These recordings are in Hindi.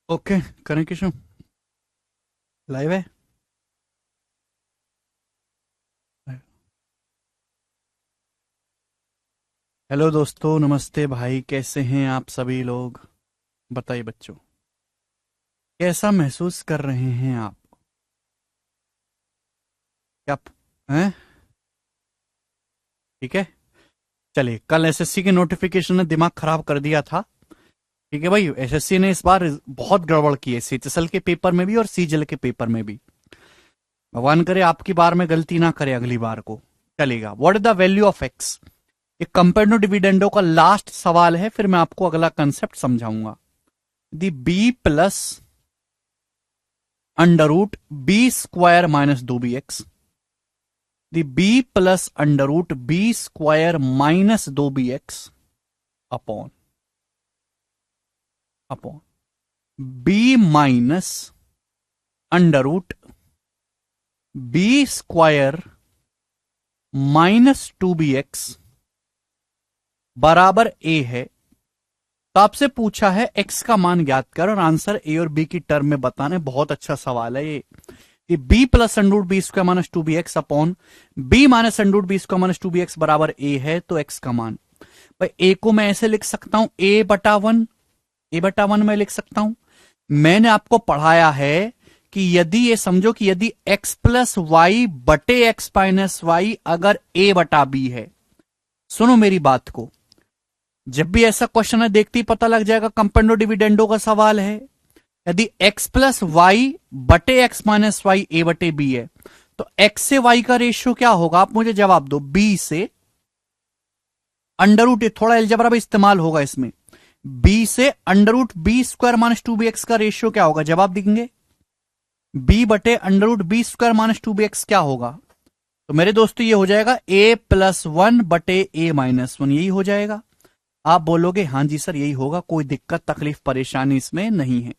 ओके, करें किशु? लाइव है। हेलो दोस्तों, नमस्ते भाई, कैसे हैं आप सभी लोग? बताइए बच्चों, कैसा महसूस कर रहे हैं आप? क्या हैं? ठीक है। चलिए, कल एसएससी की नोटिफिकेशन ने दिमाग खराब कर दिया था। ठीक है भाई, एसएससी ने इस बार बहुत गड़बड़ की है, सीएचएसएल के पेपर में भी और सीजीएल के पेपर में भी। भगवान करे आपकी बार में गलती ना करे अगली बार को। चलेगा। What is the value of x? ये कंपेरेटिव डिविडेंडो का लास्ट सवाल है, फिर मैं आपको अगला कंसेप्ट समझाऊंगा। The b plus under root B square minus 2bx, the b plus under root B square minus 2bx upon upon B minus under root B square minus 2bx बराबर ए है। तो आपसे पूछा है एक्स का मान ज्ञात कर और आंसर ए और बी की टर्म में बताने। बहुत अच्छा सवाल है ये B plus under root B square minus 2bx upon B minus under root B square minus 2bx बराबर ए है। तो एक्स का मान भाई ए को मैं ऐसे लिख सकता हूं, ए बटा वन में लिख सकता हूं। मैंने आपको पढ़ाया है कि यदि ये समझो कि यदि एक्स प्लस वाई बटे एक्स माइनस वाई अगर ए बटा बी है, सुनो मेरी बात को, जब भी ऐसा क्वेश्चन है देखते ही पता लग जाएगा कंपेरेटिव डिविडेंडो का सवाल है। यदि x प्लस वाई बटे एक्स माइनस वाई ए बटे बी है, तो x से y का रेशियो क्या होगा? आप मुझे जवाब दो। b से अंडर रूट, थोड़ा अलजेब्रा भी इस्तेमाल होगा इसमें, b से under root B square minus 2bx का रेशियो क्या होगा? जवाब देंगे। b बटे under root B square minus 2bx क्या होगा? तो मेरे दोस्तों ये हो जाएगा a प्लस वन बटे a माइनस वन, यही हो जाएगा। आप बोलोगे हाँ जी सर यही होगा, कोई दिक्कत तकलीफ परेशानी इसमें नहीं है।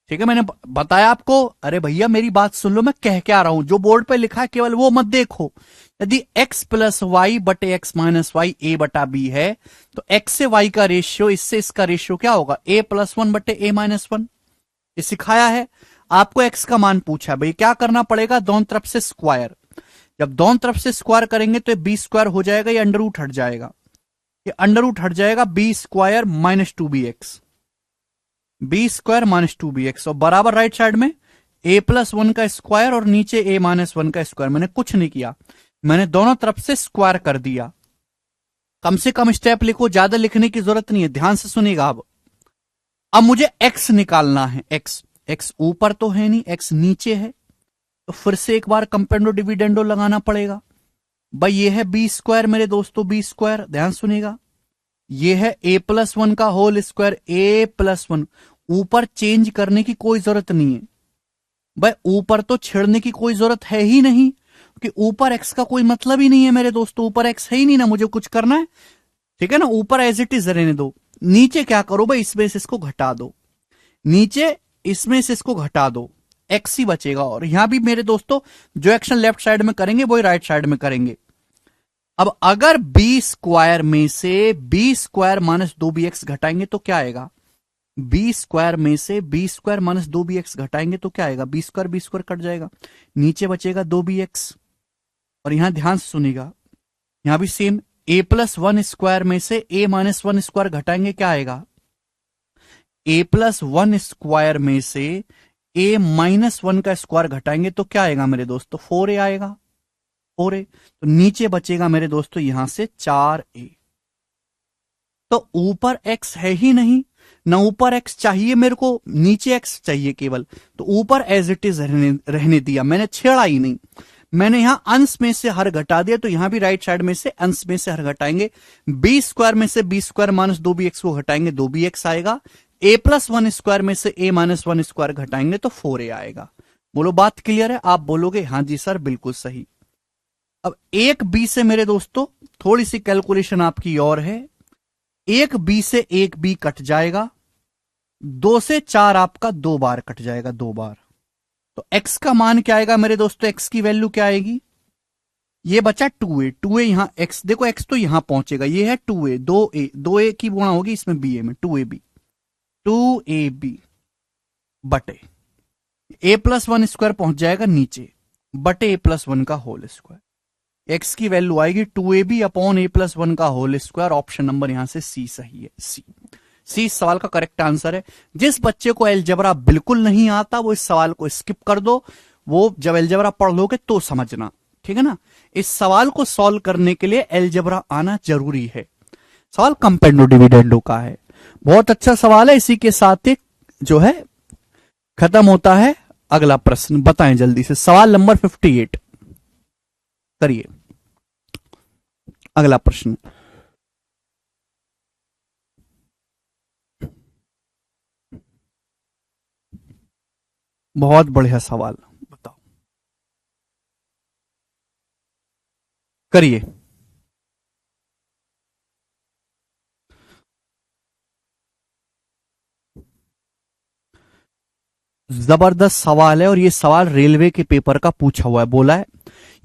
ठीक है, मैंने बताया आपको। अरे भैया मेरी बात सुन लो, मैं कह क्या रहा हूं, जो बोर्ड पे लिखा है केवल वो मत देखो। यदि x प्लस वाई बटे एक्स माइनस वाई ए बटा बी है, तो x से y का रेशियो, इससे इसका रेशियो क्या होगा? a प्लस वन बटे ए माइनस वन। ये सिखाया है आपको। x का मान पूछा भाई, क्या करना पड़ेगा? दोनों तरफ से स्क्वायर। जब दोनों तरफ से स्क्वायर करेंगे तो बी स्क्वायर हो जाएगा, ये अंडर रूट हट जाएगा, ये अंडर रूट हट जाएगा, B square minus 2bx, B square minus 2bx, और बराबर राइट साइड में ए प्लस वन का स्क्वायर और नीचे ए माइनस वन का स्क्वायर। मैंने कुछ नहीं किया, मैंने दोनों तरफ से स्क्वायर कर दिया। कम से कम स्टेप लिखो, ज्यादा लिखने की जरूरत नहीं है, ध्यान से सुनिएगा। अब मुझे एक्स निकालना है। एक्स ऊपर तो है नहीं, एक्स नीचे है, तो फिर से एक बार कंपेरेटिव डिविडेंडो लगाना पड़ेगा। भाई ये है बी स्क्वायर मेरे दोस्तों, बी स्क्वायर, ध्यान सुनिएगा। ये है ए प्लस वन का होल स्क्वायर, ए प्लस वन। ऊपर चेंज करने की कोई जरूरत नहीं है भाई, ऊपर तो छेड़ने की कोई जरूरत है ही नहीं, कि ऊपर एक्स का कोई मतलब ही नहीं है मेरे दोस्तों, ऊपर एक्स है ही नहीं ना, मुझे कुछ करना है। ठीक है ना, ऊपर एज इट इज रहने दो। नीचे क्या करो भाई, इसमें से इसको घटा दो, नीचे इसमें से इसको घटा दो, एक्स ही बचेगा। और यहां भी मेरे दोस्तों जो एक्शन लेफ्ट साइड में करेंगे वही राइट साइड में करेंगे। अब अगर बी स्क्वायर में से बी स्क्वायर माइनस 2bx घटाएंगे तो क्या आएगा? बी स्क्वायर में से बी स्क्वायर माइनस 2bx घटाएंगे तो क्या आएगा? बी स्क्वायर कट जाएगा, नीचे बचेगा 2bx। और यहां ध्यान से सुनिएगा, यहां भी सेम, ए प्लस वन स्क्वायर में से ए माइनस वन स्क्वायर घटाएंगे क्या आएगा? ए प्लस वन स्क्वायर में से ए माइनस वन का स्क्वायर घटाएंगे तो क्या आएगा मेरे दोस्तों? 4a आएगा, 4a। तो नीचे बचेगा मेरे दोस्तों यहां से 4a। तो ऊपर x है ही नहीं ना, ऊपर x चाहिए मेरे को, नीचे x चाहिए केवल, तो ऊपर एज इट इज रहने दिया, मैंने छेड़ा ही नहीं। मैंने यहां अंश में से हर घटा दिया, तो यहां भी राइट साइड में से अंश में से हर घटाएंगे। बी स्क्वायर में से बी स्क्वायर माइनस 2bx को घटाएंगे, 2bx आएगा। ए प्लस वन स्क्वायर में से ए माइनस वन स्क्वायर घटाएंगे तो 4a आएगा। बोलो बात क्लियर है? आप बोलोगे हाँ जी सर बिल्कुल सही। अब एक बी से मेरे दोस्तों थोड़ी सी कैलकुलेशन आपकी और है। एक बी से एक बी कट जाएगा, 2 से 4 आपका 2 बार कट जाएगा, 2 बार। तो x का मान क्या आएगा मेरे दोस्तों? x की वैल्यू क्या आएगी? ये बचा 2a, 2a यहां x, देखो x तो यहां पहुंचेगा, ये है 2a, 2a की गुणा होगी इसमें ba में, 2ab, 2ab। बटे a+1 स्क्वायर पहुंच जाएगा नीचे, बटे a+1 का होल स्क्वायर। x की वैल्यू आएगी 2ab अपॉन a+1 का होल स्क्वायर। ऑप्शन नंबर यहां से सी सही है। सी इस सवाल का करेक्ट आंसर है। जिस बच्चे को अलजेब्रा बिल्कुल नहीं आता वो इस सवाल को स्किप कर दो, वो जब अलजेब्रा पढ़ लोगे तो समझना, ठीक है ना। इस सवाल को सॉल्व करने के लिए अलजेब्रा आना जरूरी है। सवाल कंपेंडो डिविडेंडो का है, बहुत अच्छा सवाल है। इसी के साथ एक जो है खत्म होता है अगला प्रश्न। बताएं जल्दी से, सवाल नंबर 58 करिए अगला प्रश्न। बहुत बढ़िया सवाल, बताओ करिए। जबरदस्त सवाल है और ये सवाल रेलवे के पेपर का पूछा हुआ है। बोला है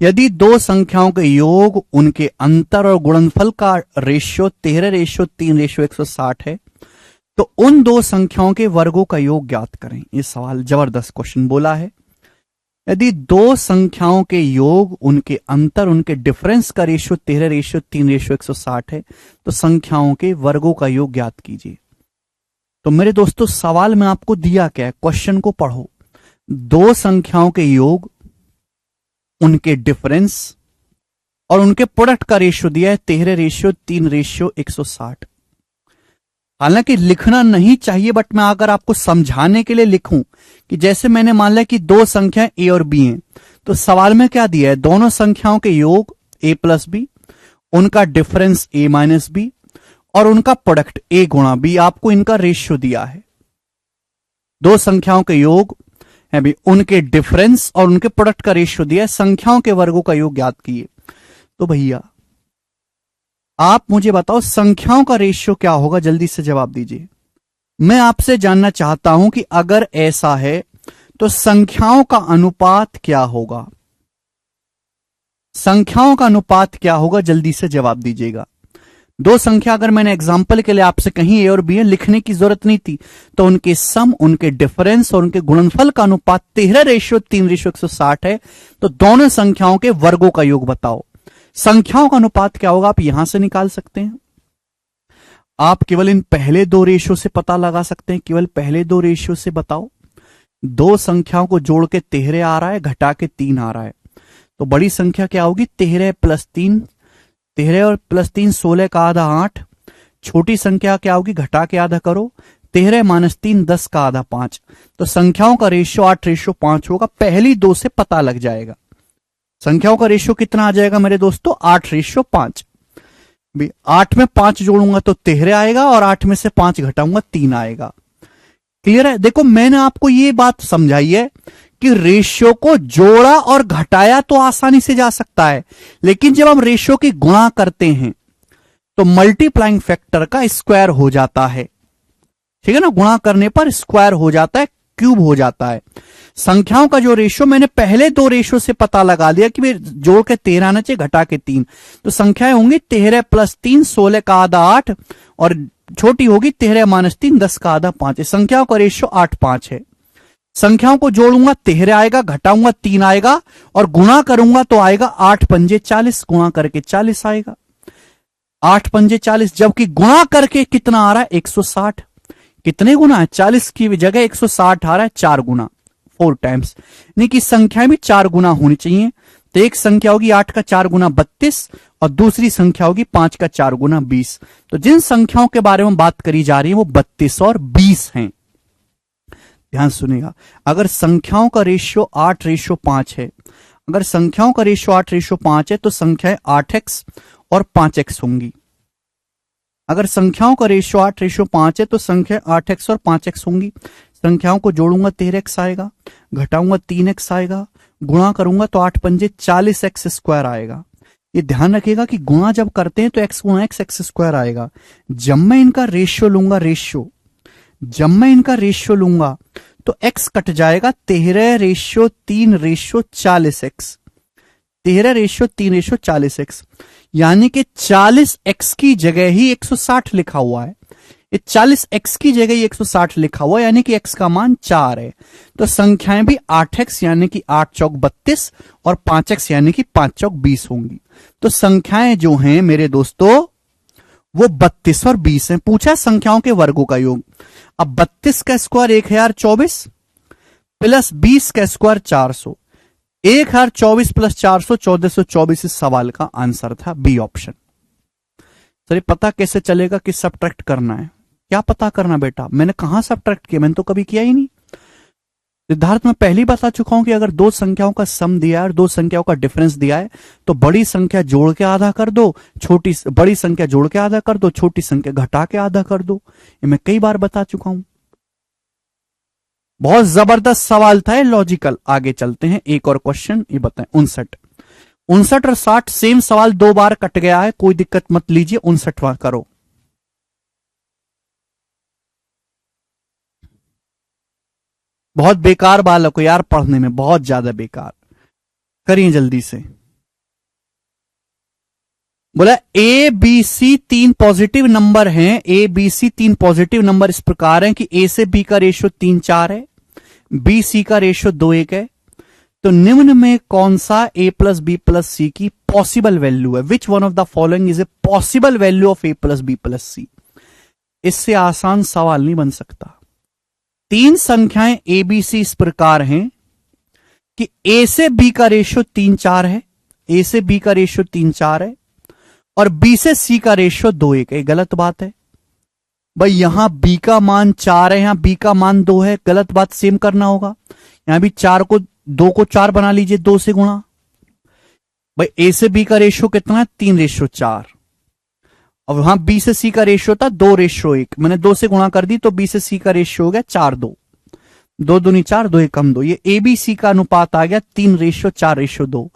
यदि दो संख्याओं के योग, उनके अंतर और गुणनफल का रेशियो 13:3:160 है तो उन दो संख्याओं के वर्गों का योग ज्ञात करें। ये सवाल जबरदस्त क्वेश्चन बोला है। यदि दो संख्याओं के योग, उनके अंतर, उनके डिफरेंस का रेशियो 13:3:160 है तो संख्याओं के वर्गों का योग ज्ञात कीजिए। तो मेरे दोस्तों सवाल में आपको दिया क्या है, क्वेश्चन को पढ़ो। दो संख्याओं के योग, उनके डिफरेंस और उनके प्रोडक्ट का रेशियो दिया है 13:3:160। हालांकि लिखना नहीं चाहिए, बट मैं अगर आपको समझाने के लिए लिखूं कि जैसे मैंने मान लिया कि दो संख्याएं ए और बी हैं, तो सवाल में क्या दिया है, दोनों संख्याओं के योग a+b, उनका डिफरेंस a-b और उनका प्रोडक्ट a गुणा b। आपको इनका रेशियो दिया है। दो संख्याओं के योग है भी, उनके डिफरेंस और उनके प्रोडक्ट का रेशियो दिया है, संख्याओं के वर्गों का योग ज्ञात किए। तो भैया आप मुझे बताओ संख्याओं का रेशियो क्या होगा, जल्दी से जवाब दीजिए। मैं आपसे जानना चाहता हूं कि अगर ऐसा है तो संख्याओं का अनुपात क्या होगा, संख्याओं का अनुपात क्या होगा, जल्दी से जवाब दीजिएगा। दो संख्या अगर मैंने एग्जाम्पल के लिए आपसे कहीं ए और बी है, लिखने की जरूरत नहीं थी, तो उनके सम, उनके डिफरेंस और उनके गुणनफल का अनुपात 13:3:160 है तो दोनों संख्याओं के वर्गों का योग बताओ। संख्याओं का अनुपात क्या होगा आप यहां से निकाल सकते हैं। आप केवल इन पहले दो रेशियो से पता लगा सकते हैं, केवल पहले दो रेशियो से बताओ। दो संख्याओं को जोड़ के 13 आ रहा है, घटा के 3 आ रहा है, तो बड़ी संख्या क्या होगी 13 + 3, 13 और +3 16 का आधा 8। छोटी संख्या क्या होगी, घटा के आधा करो, 13 - 3 10 का आधा 5। तो संख्याओं का रेशियो 8:5 होगा। पहली दो से पता लग जाएगा संख्याओं का रेशियो कितना आ जाएगा मेरे दोस्तों, 8:5। 8 में 5 जोड़ूंगा तो 13 आएगा और 8 में से 5 घटाऊंगा 3 आएगा। क्लियर है। देखो मैंने आपको ये बात समझाई है कि रेशियो को जोड़ा और घटाया तो आसानी से जा सकता है, लेकिन जब हम रेशियो की गुणा करते हैं तो मल्टीप्लाइंग फैक्टर का स्क्वायर हो जाता है, ठीक है ना। गुणा करने पर स्क्वायर हो जाता है, क्यूब हो जाता है। संख्याओं का जो रेशियो मैंने पहले दो रेशियो से पता लगा लिया कि जोड़ के 13 आना चाहिए, घटा के 3, तो संख्याएं होंगी 13 + 3 16 का आधा 8 और छोटी होगी 13 - 3 10 का आधा 5। संख्याओं का रेशियो 8:5 है। संख्याओं को जोड़ूंगा 13 आएगा, घटाऊंगा 3 आएगा और गुणा करूंगा तो आएगा 8 पंजे 40, गुणा करके 40 आएगा। 8 पंजे 40, जबकि गुणा करके कितना आ रहा है 160। कितने गुना है, 40 की जगह 160 आ रहा है, 4 गुना, 4 टाइम्स। यानी कि संख्याएं भी 4 गुना होनी चाहिए। तो एक संख्या होगी 8 का 4 गुना 32 और दूसरी संख्या होगी 5 का 4 गुना 20। तो जिन संख्याओं के बारे में बात करी जा रही है वो 32 और 20 हैं। ध्यान सुनिएगा, अगर संख्याओं का रेशियो 8:5 है, अगर संख्याओं का रेशियो 8:5 है तो संख्याएं 8x और 5x होंगी। अगर संख्याओं का रेशियो 8:5 है तो संख्या 8x और 5x होंगी। संख्याओं को जोड़ूंगा 13x आएगा, घटाऊंगा 3x आएगा, गुणा करूंगा तो 8 पंजे 40x² आएगा। ये ध्यान रखिएगा कि गुणा जब करते हैं तो x गुणा x² आएगा। जब मैं इनका रेशियो लूंगा, जब मैं इनका रेशियो लूंगा तो x कट जाएगा, 13:3:40x, 13:3:40x, यानी कि 40x की जगह ही 160 लिखा हुआ है। ये 40x की जगह 160 लिखा हुआ, यानी कि x का मान 4 है। तो संख्याएं भी 8x यानी कि 8 चौक 32 और 5x यानी कि 5 चौक 20 होंगी। तो संख्याएं जो हैं मेरे दोस्तों वो 32 और 20 हैं। पूछा संख्याओं के वर्गों का योग। अब 32 का स्क्वायर 1024 प्लस 20 का स्क्वायर 400, 1024 प्लस 400 1424 इस सवाल का आंसर था, बी ऑप्शन। सर पता कैसे चलेगा कि सब्ट्रैक्ट करना है? क्या पता करना बेटा, मैंने कहां सब्ट्रैक्ट किया, मैंने तो कभी किया ही नहीं। सिद्धार्थ मैं पहले ही बता चुका हूं कि अगर दो संख्याओं का सम दिया है और दो संख्याओं का डिफरेंस दिया है तो बड़ी संख्या जोड़ के आधा कर दो, बड़ी संख्या जोड़ के आधा कर दो, छोटी संख्या घटा के आधा कर दो। ये मैं कई बार बता चुका हूं। बहुत जबरदस्त सवाल था, लॉजिकल। आगे चलते हैं, एक और क्वेश्चन ये बताएं। 59 और 60 सेम सवाल 2 बार कट गया है, कोई दिक्कत मत लीजिए। 59वां करो। बहुत बेकार बालक हो यार, पढ़ने में बहुत ज्यादा बेकार। करिए जल्दी से। बोला a B c 3 positive number हैं। A B c 3 positive number इस प्रकार हैं कि ए से बी का रेशियो 3-4 है, बी सी का रेशियो 2-1 है। तो निम्न में कौन सा a plus b plus c की पॉसिबल वैल्यू है? Which one of the following is a possible value of a plus b plus c? इससे आसान सवाल नहीं बन सकता। 3 संख्याएं ए बी सी इस प्रकार हैं कि ए से बी का रेशियो 3-4 है, ए से बी का रेशियो 3-4 है और बी से सी का रेशियो 2-1 है। गलत बात है भाई, यहां बी का मान 4 है, यहां बी का मान 2 है। गलत बात, सेम करना होगा। यहां भी 2 को 4 बना लीजिए, 2 से गुणा। भाई ए से बी का रेशियो कितना है? 3:4। और वहां बी से सी का रेशियो था 2:1। मैंने 2 से गुणा कर दी तो बी से सी का रेशियो हो गया 4:2। 2 दूनी 4, 2 कम 2। ये ए बी सी का अनुपात आ गया 3:4:2।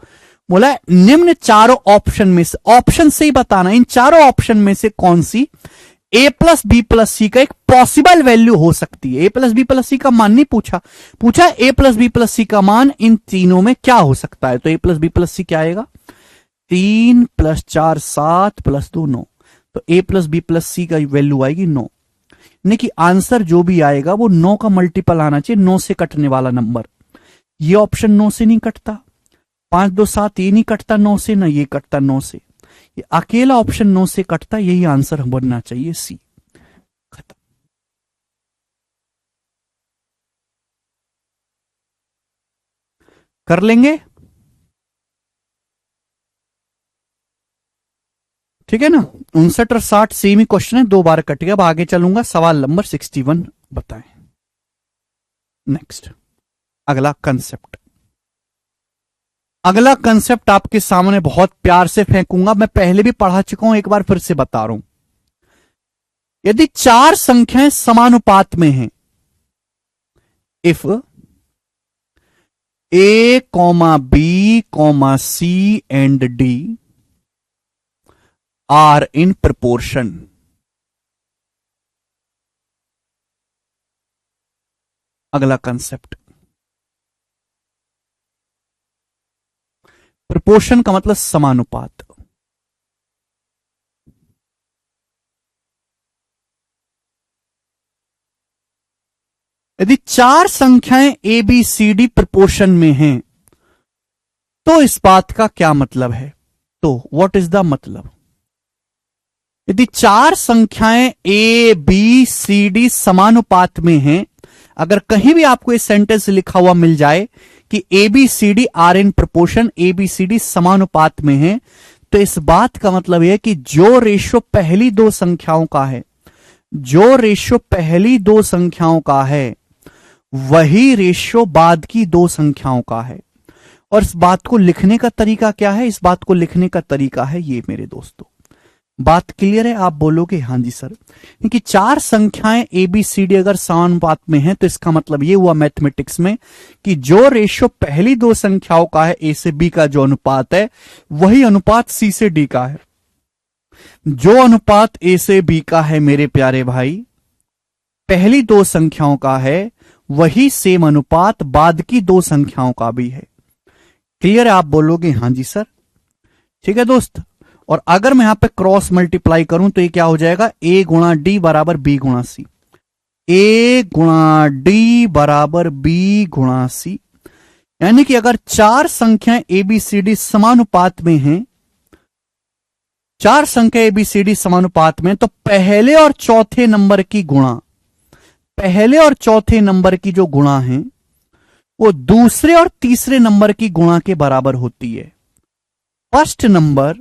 बोला निम्न चारों ऑप्शन में से, ऑप्शन से ही बताना, इन चारों ऑप्शन में से कौन सी ए प्लस बी प्लस सी का एक पॉसिबल वैल्यू हो सकती है। ए प्लस बी प्लस सी का मान नहीं पूछा ए प्लस बी प्लस सी का मान इन तीनों में क्या हो सकता है। तो ए प्लस बी प्लस सी क्या आएगा? 3 + 4 7 + 2 9। तो ए प्लस बी प्लस सी का वैल्यू आएगी 9। यानी कि आंसर जो भी आएगा वो 9 का मल्टीपल आना चाहिए, 9 से कटने वाला नंबर। ये ऑप्शन 9 से नहीं कटता, 5 2 7 ये नहीं कटता 9 से, ना ये कटता 9 से। ये अकेला ऑप्शन 9 से कटता, यही आंसर बनना चाहिए, सी। खत्म। कर लेंगे, ठीक है ना। 59 और 60 सेम ही क्वेश्चन है, 2 बार कट गया। अब आगे चलूंगा, सवाल नंबर 61 बताएं। नेक्स्ट, अगला कंसेप्ट। अगला कंसेप्ट आपके सामने बहुत प्यार से फेंकूंगा, मैं पहले भी पढ़ा चुका हूं, एक बार फिर से बता रहा हूं। यदि 4 संख्याएं समानुपात में हैं, if A, B, C and D are in proportion, अगला कंसेप्ट। प्रपोर्शन का मतलब समानुपात। यदि 4 संख्याएं A B C D proportion में हैं तो इस बात का क्या मतलब है? तो व्हाट इज द मतलब? यदि 4 संख्याएं ए बी सी डी समानुपात में हैं, अगर कहीं भी आपको इस सेंटेंस लिखा हुआ मिल जाए कि a B C d are in proportion, a B C d समानुपात में है, तो इस बात का मतलब यह कि जो रेशियो पहली 2 संख्याओं का है, जो रेशियो पहली 2 संख्याओं का है वही रेशियो बाद की 2 संख्याओं का है। और इस बात को लिखने का तरीका क्या है? इस बात को लिखने का तरीका है ये मेरे दोस्तों। बात क्लियर है? आप बोलोगे हां जी सर। क्योंकि 4 संख्याएं ए बी सी डी अगर समानुपात में हैं तो इसका मतलब ये हुआ मैथमेटिक्स में कि जो रेशियो पहली 2 संख्याओं का है, ए से बी का जो अनुपात है वही अनुपात सी से डी का है। जो अनुपात ए से बी का है मेरे प्यारे भाई, पहली 2 संख्याओं का है, वही सेम अनुपात बाद की 2 संख्याओं का भी है। क्लियर है? आप बोलोगे हां जी सर। ठीक है दोस्त। और अगर मैं यहां पे क्रॉस मल्टीप्लाई करूं तो ये क्या हो जाएगा, ए गुणा डी बराबर बी गुणा सी, ए गुणा डी बराबर बी गुणा सी। यानी कि अगर चार संख्याएं एबीसीडी समानुपात में हैं, चार संख्या एबीसीडी समानुपात में, तो पहले और चौथे नंबर की गुणा, पहले और चौथे नंबर की जो गुणा है वो दूसरे और तीसरे नंबर की गुणा के बराबर होती है। First number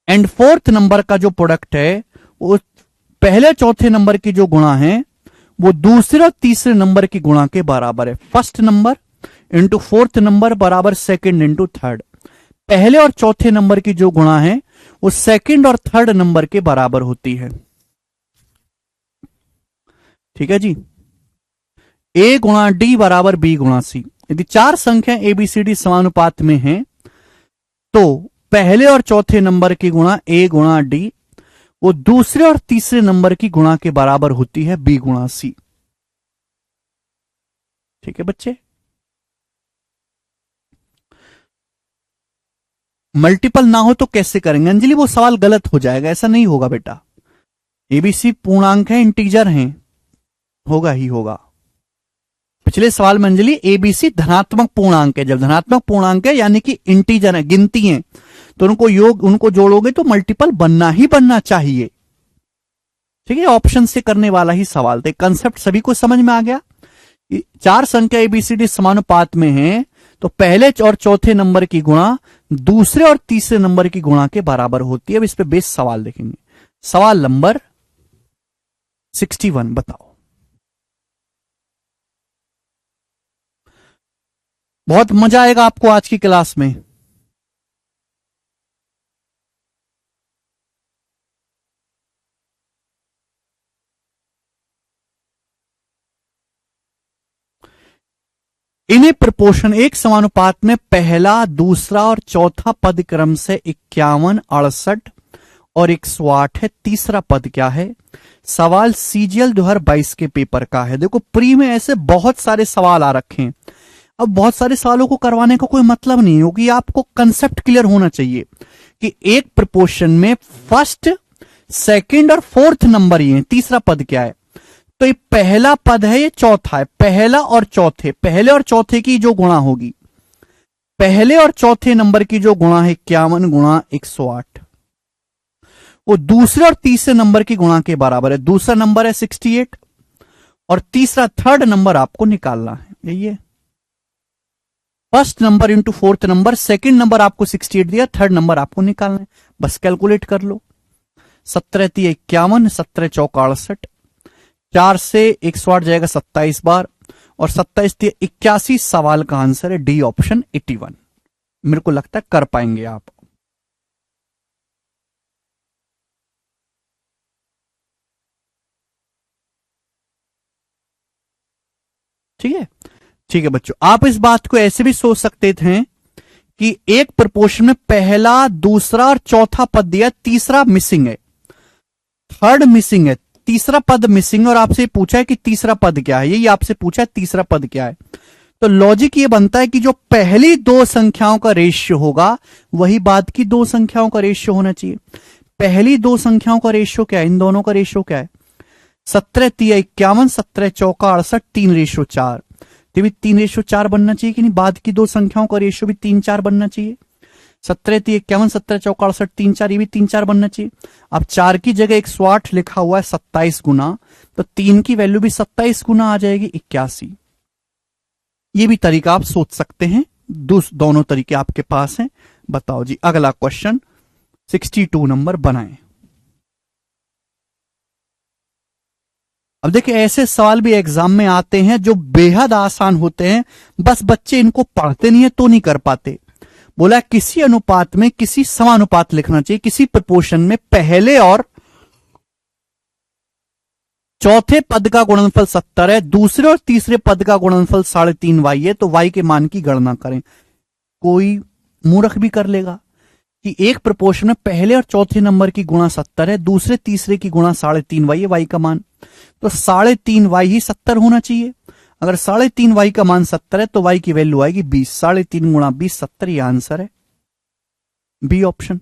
and fourth number का जो प्रोडक्ट है वो पहले चौथे नंबर की जो गुणा है वो दूसरे और तीसरे नंबर की गुणा के बराबर है। First number into fourth number बराबर सेकंड इंटू थर्ड। पहले और चौथे नंबर की जो गुणा है वो सेकंड और थर्ड नंबर के बराबर होती है। ठीक है जी। ए गुणा डी बराबर बी गुणा सी। यदि चार संख्या एबीसीडी समानुपात में हैं तो पहले और चौथे नंबर की गुणा ए गुणा डी वो दूसरे और तीसरे नंबर की गुणा के बराबर होती है बी गुणा सी। ठीक है बच्चे। मल्टीपल ना हो तो कैसे करेंगे अंजलि, वो सवाल गलत हो जाएगा, ऐसा नहीं होगा बेटा। एबीसी पूर्णांक है, इंटीजर हैं, होगा ही होगा। पिछले सवाल में अंजलि एबीसी धनात्मक पूर्णांक है, जब धनात्मक पूर्णांक है यानी कि इंटीजर है, गिनती है, तो उनको जोड़ोगे तो मल्टीपल बनना ही बनना चाहिए। ठीक है, ऑप्शन से करने वाला ही सवाल था। कंसेप्ट सभी को समझ में आ गया। चार संख्या एबीसीडी समानुपात में है तो पहले और चौथे नंबर की गुणा दूसरे और तीसरे नंबर की गुणा के बराबर होती है। अब इस पे बेस सवाल देखेंगे। सवाल नंबर 61 बताओ। बहुत मजा आएगा आपको आज की क्लास में। इन्हें प्रपोर्शन एक समानुपात में पहला, दूसरा और चौथा पद क्रम से 51, 68 और 108 है। तीसरा पद क्या है? सवाल सीजीएल 2022 के पेपर का है। देखो प्री में ऐसे बहुत सारे सवाल आ रखे हैं। अब बहुत सारे सवालों को करवाने का कोई मतलब नहीं है, क्योंकि आपको कंसेप्ट क्लियर होना चाहिए कि एक प्रपोर्शन में फर्स्ट, सेकंड और फोर्थ नंबर ही है। तीसरा पद क्या है? तो ये पहला पद है, ये चौथा है। पहला और चौथे, पहले और चौथे की जो गुणा होगी, पहले और चौथे नंबर की जो गुणा है 51 गुणा 108, वो दूसरे और तीसरे नंबर की गुणा के बराबर है। दूसरा नंबर है 68 और तीसरा थर्ड नंबर आपको निकालना है। यही है first number into fourth number. Second number आपको 68 दिया, थर्ड नंबर आपको निकालना है। बस कैलकुलेट कर लो। 17 × 51, 17 × 4 = 68, 4 से 108 जाएगा 27 बार और 27 × 81। सवाल का आंसर है डी ऑप्शन 81। मेरे को लगता है कर पाएंगे आप। ठीक है, ठीक है बच्चों। आप इस बात को ऐसे भी सोच सकते थे कि एक प्रपोर्शन में पहला, दूसरा और चौथा पद दिया, तीसरा मिसिंग है, थर्ड मिसिंग है, तीसरा पद मिसिंग, और आपसे पूछा है कि तीसरा पद क्या है। यही आपसे पूछा है तीसरा पद क्या है। तो लॉजिक ये बनता है कि जो पहली दो संख्याओं का रेशियो होगा वही बाद की दो संख्याओं का रेशियो होना चाहिए। पहली दो संख्याओं का रेशियो क्या है? इन दोनों का रेशियो क्या है? 17 × 51, 17 × 4 = 68, 3:4। तो भी 3:4 बनना चाहिए कि नहीं? बाद की दो संख्याओं का रेशियो भी 3:4 बनना चाहिए। 17 × 51, 17 × 4 = 68, 3:4, ये भी 3:4 बनना चाहिए। अब 4 की जगह 108 लिखा हुआ है 27 गुना, तो 3 की वैल्यू भी 27 गुना आ जाएगी 81। ये भी तरीका आप सोच सकते हैं। दोनों तरीके आपके पास हैं। बताओ जी, अगला क्वेश्चन 62 नंबर बनाएं। अब देखिए ऐसे सवाल भी एग्जाम में आते हैं जो बेहद आसान होते हैं, बस बच्चे इनको पढ़ते नहीं है तो नहीं कर पाते। बोला किसी अनुपात में किसी समानुपात लिखना चाहिए, किसी प्रपोर्शन में पहले और चौथे पद का गुणनफल 70 है, दूसरे और तीसरे पद का गुणनफल 3.5y है, तो y के मान की गणना करें। कोई मूर्ख भी कर लेगा कि एक प्रपोर्शन में पहले और चौथे नंबर की गुणा 70 है, दूसरे तीसरे की गुणा 3.5y है, y का मान तो 3.5y ही 70 होना चाहिए। अगर 3.5y का मान 70 है तो y की वैल्यू आएगी 20। 3.5 × 20 70, ये आंसर है बी ऑप्शन।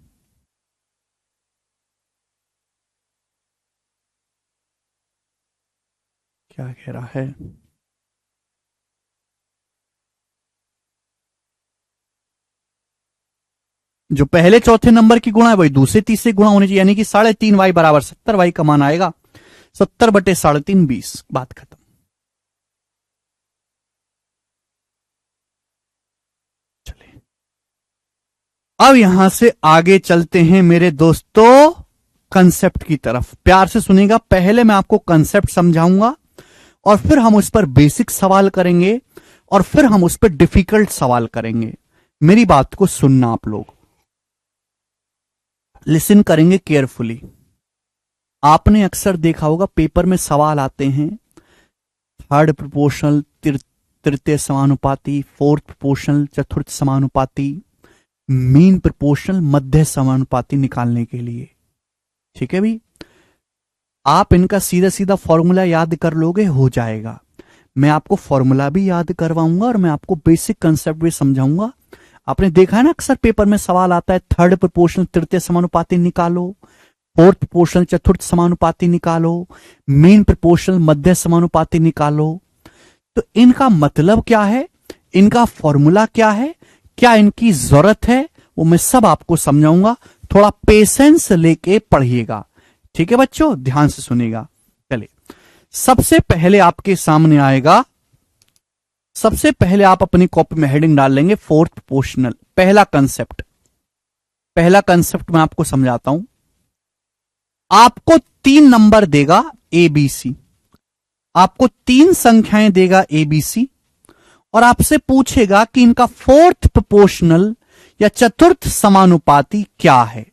क्या कह रहा है? जो पहले चौथे नंबर की गुणा है वही दूसरे तीसरे गुणा होनी चाहिए, यानी कि 3.5y बराबर 70y का मान आएगा। 70/3.5 20। बात खत्म। चलिए अब यहां से आगे चलते हैं मेरे दोस्तों कंसेप्ट की तरफ। प्यार से सुनिएगा, पहले मैं आपको कंसेप्ट समझाऊंगा और फिर हम उस पर बेसिक सवाल करेंगे और फिर हम उस पर डिफिकल्ट सवाल करेंगे। मेरी बात को सुनना, आप लोग लिसन करेंगे केयरफुली। आपने अक्सर देखा होगा पेपर में सवाल आते हैं थर्ड प्रोपोर्शनल, तृतीय समानुपाती, फोर्थ प्रोपोर्शनल, चतुर्थ समानुपाती, मीन प्रोपोर्शनल, मध्य समानुपाती निकालने के लिए। ठीक है भी, आप इनका सीधा सीधा फॉर्मूला याद कर लोगे, हो जाएगा। मैं आपको फॉर्मूला भी याद करवाऊंगा और मैं आपको बेसिक कंसेप्ट भी समझाऊंगा। आपने देखा है ना अक्सर पेपर में सवाल आता है थर्ड प्रोपोर्शनल तृतीय समानुपाती निकालो, फोर्थ प्रोपोर्शनल चतुर्थ समानुपाती निकालो, मीन प्रोपोर्शनल मध्य समानुपाती निकालो। तो इनका मतलब क्या है, इनका फॉर्मूला क्या है, क्या इनकी जरूरत है, वो मैं सब आपको समझाऊंगा। थोड़ा पेशेंस लेके पढ़िएगा, ठीक है बच्चों, ध्यान से सुनिएगा। चलिए सबसे पहले आपके सामने आएगा, सबसे पहले आप अपनी कॉपी में हेडिंग डाल लेंगे फोर्थ प्रोपोर्शनल। पहला कंसेप्ट मैं आपको समझाता हूं। आपको 3 नंबर देगा एबीसी, आपको 3 संख्याएं देगा एबीसी और आपसे पूछेगा कि इनका फोर्थ प्रोपोर्शनल या चतुर्थ समानुपाती क्या है।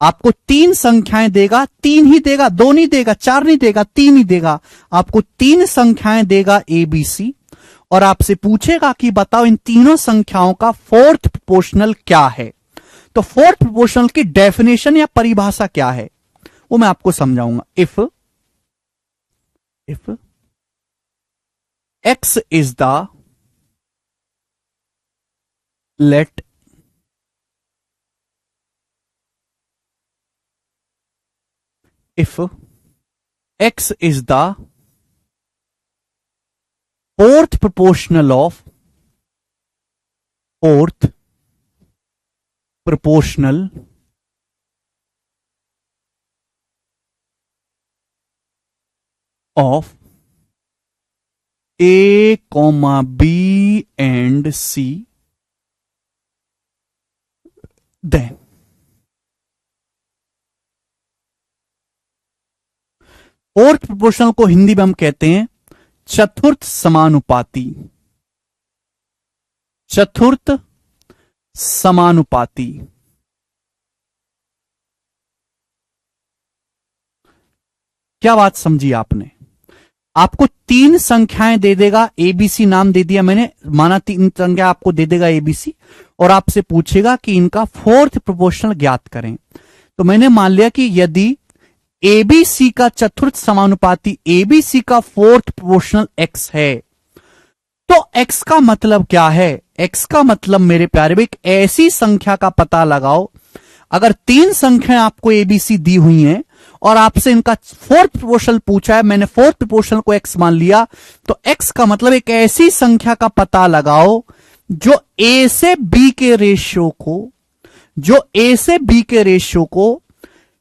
आपको 3 संख्याएं देगा, 3 ही देगा, 2 नहीं देगा, 4 नहीं देगा, 3 ही देगा। आपको 3 संख्याएं देगा एबीसी और आपसे पूछेगा कि बताओ इन तीनों संख्याओं का फोर्थ प्रोपोर्शनल क्या है। तो फोर्थ प्रोपोर्शनल की डेफिनेशन या परिभाषा क्या है वो मैं आपको समझाऊंगा। If x is the, let if x is the fourth proportional of A, B and C, then fourth proportional को हिंदी में हम कहते हैं चतुर्थ समानुपाती। चतुर्थ समानुपाती क्या बात समझी आपने? आपको 3 संख्याएं दे देगा, एबीसी नाम दे दिया मैंने, माना 3 संख्या आपको दे देगा एबीसी और आपसे पूछेगा कि इनका फोर्थ प्रोपोर्शनल ज्ञात करें। तो मैंने मान लिया कि यदि एबीसी का चतुर्थ समानुपाती एबीसी का फोर्थ प्रोपोर्शनल एक्स है, तो एक्स का मतलब क्या है? एक्स का मतलब मेरे प्यारे भाई एक ऐसी संख्या का पता लगाओ, अगर 3 संख्याएं आपको एबीसी दी हुई हैं और आपसे इनका फोर्थ प्रोपोर्शनल पूछा है, मैंने फोर्थ प्रोपोर्शनल को एक्स मान लिया, तो एक्स का मतलब एक ऐसी संख्या का पता लगाओ जो ए से बी के रेशियो को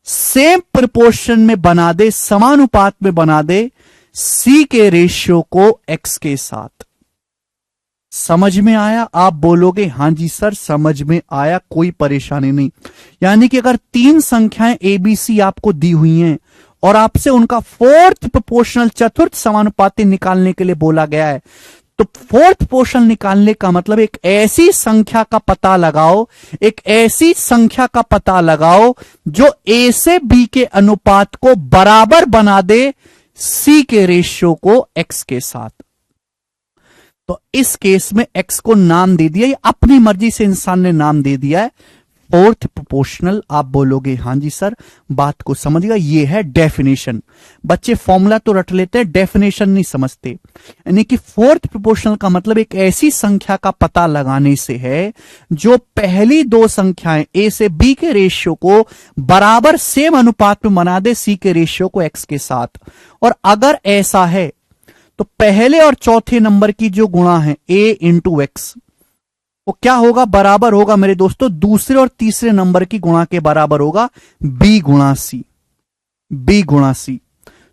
सेम प्रोपोर्शन में बना दे, समानुपात में बना दे सी के रेशियो को एक्स के साथ। समझ में आया? आप बोलोगे हां जी सर समझ में आया, कोई परेशानी नहीं। यानी कि अगर 3 संख्याएं एबीसी आपको दी हुई हैं और आपसे उनका फोर्थ प्रोपोर्शनल चतुर्थ समानुपाती निकालने के लिए बोला गया है, तो फोर्थ प्रोपोर्शनल निकालने का मतलब एक ऐसी संख्या का पता लगाओ, जो ए से बी के अनुपात को बराबर बना दे सी के रेशियो को एक्स के साथ। तो इस केस में एक्स को नाम दे दिया, अपनी मर्जी से इंसान ने नाम दे दिया है फोर्थ प्रोपोर्शनल। आप बोलोगे हाँ जी सर, बात को समझ गया, ये है डेफिनेशन। बच्चे फॉर्मूला तो रट लेते हैं, डेफिनेशन नहीं समझते। यानी कि फोर्थ प्रोपोर्शनल का मतलब एक ऐसी संख्या का पता लगाने से है जो पहली दो संख्याएं ए से बी के रेशियो को बराबर सेम अनुपात में बना दे सी के रेशियो को एक्स के साथ। और अगर ऐसा है तो पहले और चौथे नंबर की जो गुणा है ए इंटू एक्स, वो क्या होगा, बराबर होगा मेरे दोस्तों दूसरे और तीसरे नंबर की गुणा के बराबर होगा बी गुणा सी, बी गुणा सी।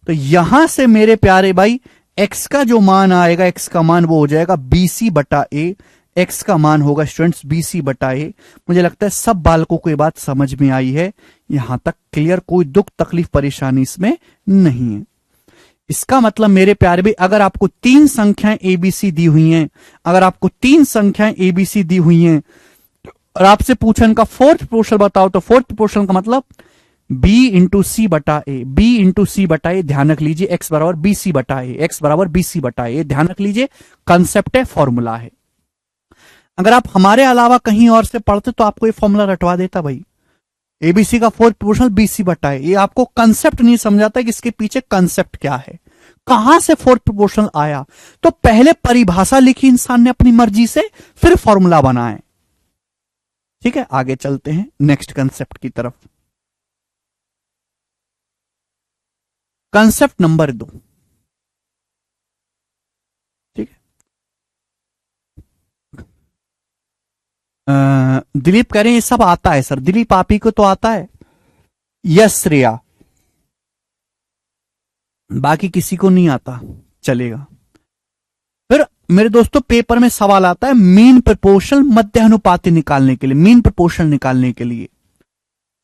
तो यहां से मेरे प्यारे भाई एक्स का जो मान आएगा, एक्स का मान वो हो जाएगा बीसी बटा ए। एक्स का मान होगा स्टूडेंट्स बीसी बटा ए। मुझे लगता है सब बालकों को ये बात समझ में आई है, यहां तक क्लियर, कोई दुख तकलीफ परेशानी इसमें नहीं है। इसका मतलब मेरे प्यारे भाई अगर आपको तीन संख्याएं एबीसी दी हुई हैं, अगर आपको तीन संख्याएं एबीसी दी हुई हैं और आपसे पूछा इनका फोर्थ प्रोपोर्शनल बताओ, तो फोर्थ प्रोपोर्शनल का मतलब बी इंटू सी बटा ए, बी इंटू सी बटा ए। ध्यान रख लीजिए एक्स बराबर बी सी बटा ए, एक्स बराबर बी सी बटा ए। ध्यान रख लीजिए कंसेप्ट है, फॉर्मूला है। अगर आप हमारे अलावा कहीं और से पढ़ते तो आपको ये फॉर्मूला रटवा देता भाई, एबीसी का फोर्थ प्रोपोर्शनल बीसी बटा ए। ये आपको कंसेप्ट नहीं समझाता कि इसके पीछे कंसेप्ट क्या है, कहां से फोर्थ प्रोपोर्शनल आया। तो पहले परिभाषा लिखी इंसान ने अपनी मर्जी से, फिर फॉर्मूला बनाए। ठीक है, आगे चलते हैं नेक्स्ट कंसेप्ट की तरफ। Concept number 2। ठीक है, दिलीप कह रहे हैं ये सब आता है सर। दिलीप आप ही को तो आता है, यस श्रेया, बाकी किसी को नहीं आता, चलेगा। फिर मेरे दोस्तों पेपर में सवाल आता है मीन प्रोपोर्शनल मध्य अनुपाती निकालने के लिए। मीन प्रोपोर्शनल निकालने के लिए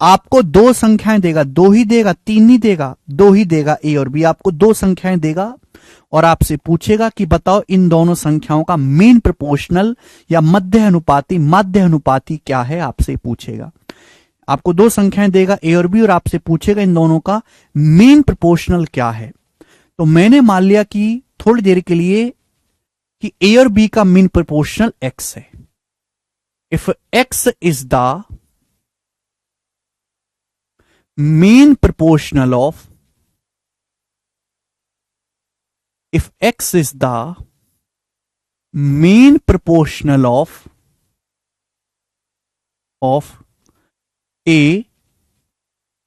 आपको दो संख्याएं देगा, दो ही देगा, तीन नहीं देगा, दो ही देगा, ए और बी। आपको दो संख्याएं देगा और आपसे पूछेगा कि बताओ इन दोनों संख्याओं का मीन प्रोपोर्शनल या मध्य अनुपाती क्या है, आपसे पूछेगा। आपको दो संख्याएं देगा ए और बी और आपसे पूछेगा इन दोनों का मीन प्रोपोर्शनल क्या है। तो मैंने मान लिया कि थोड़ी देर के लिए कि ए और बी का मीन प्रोपोर्शनल एक्स है। If X is the mean proportional of, if x is the mean proportional of A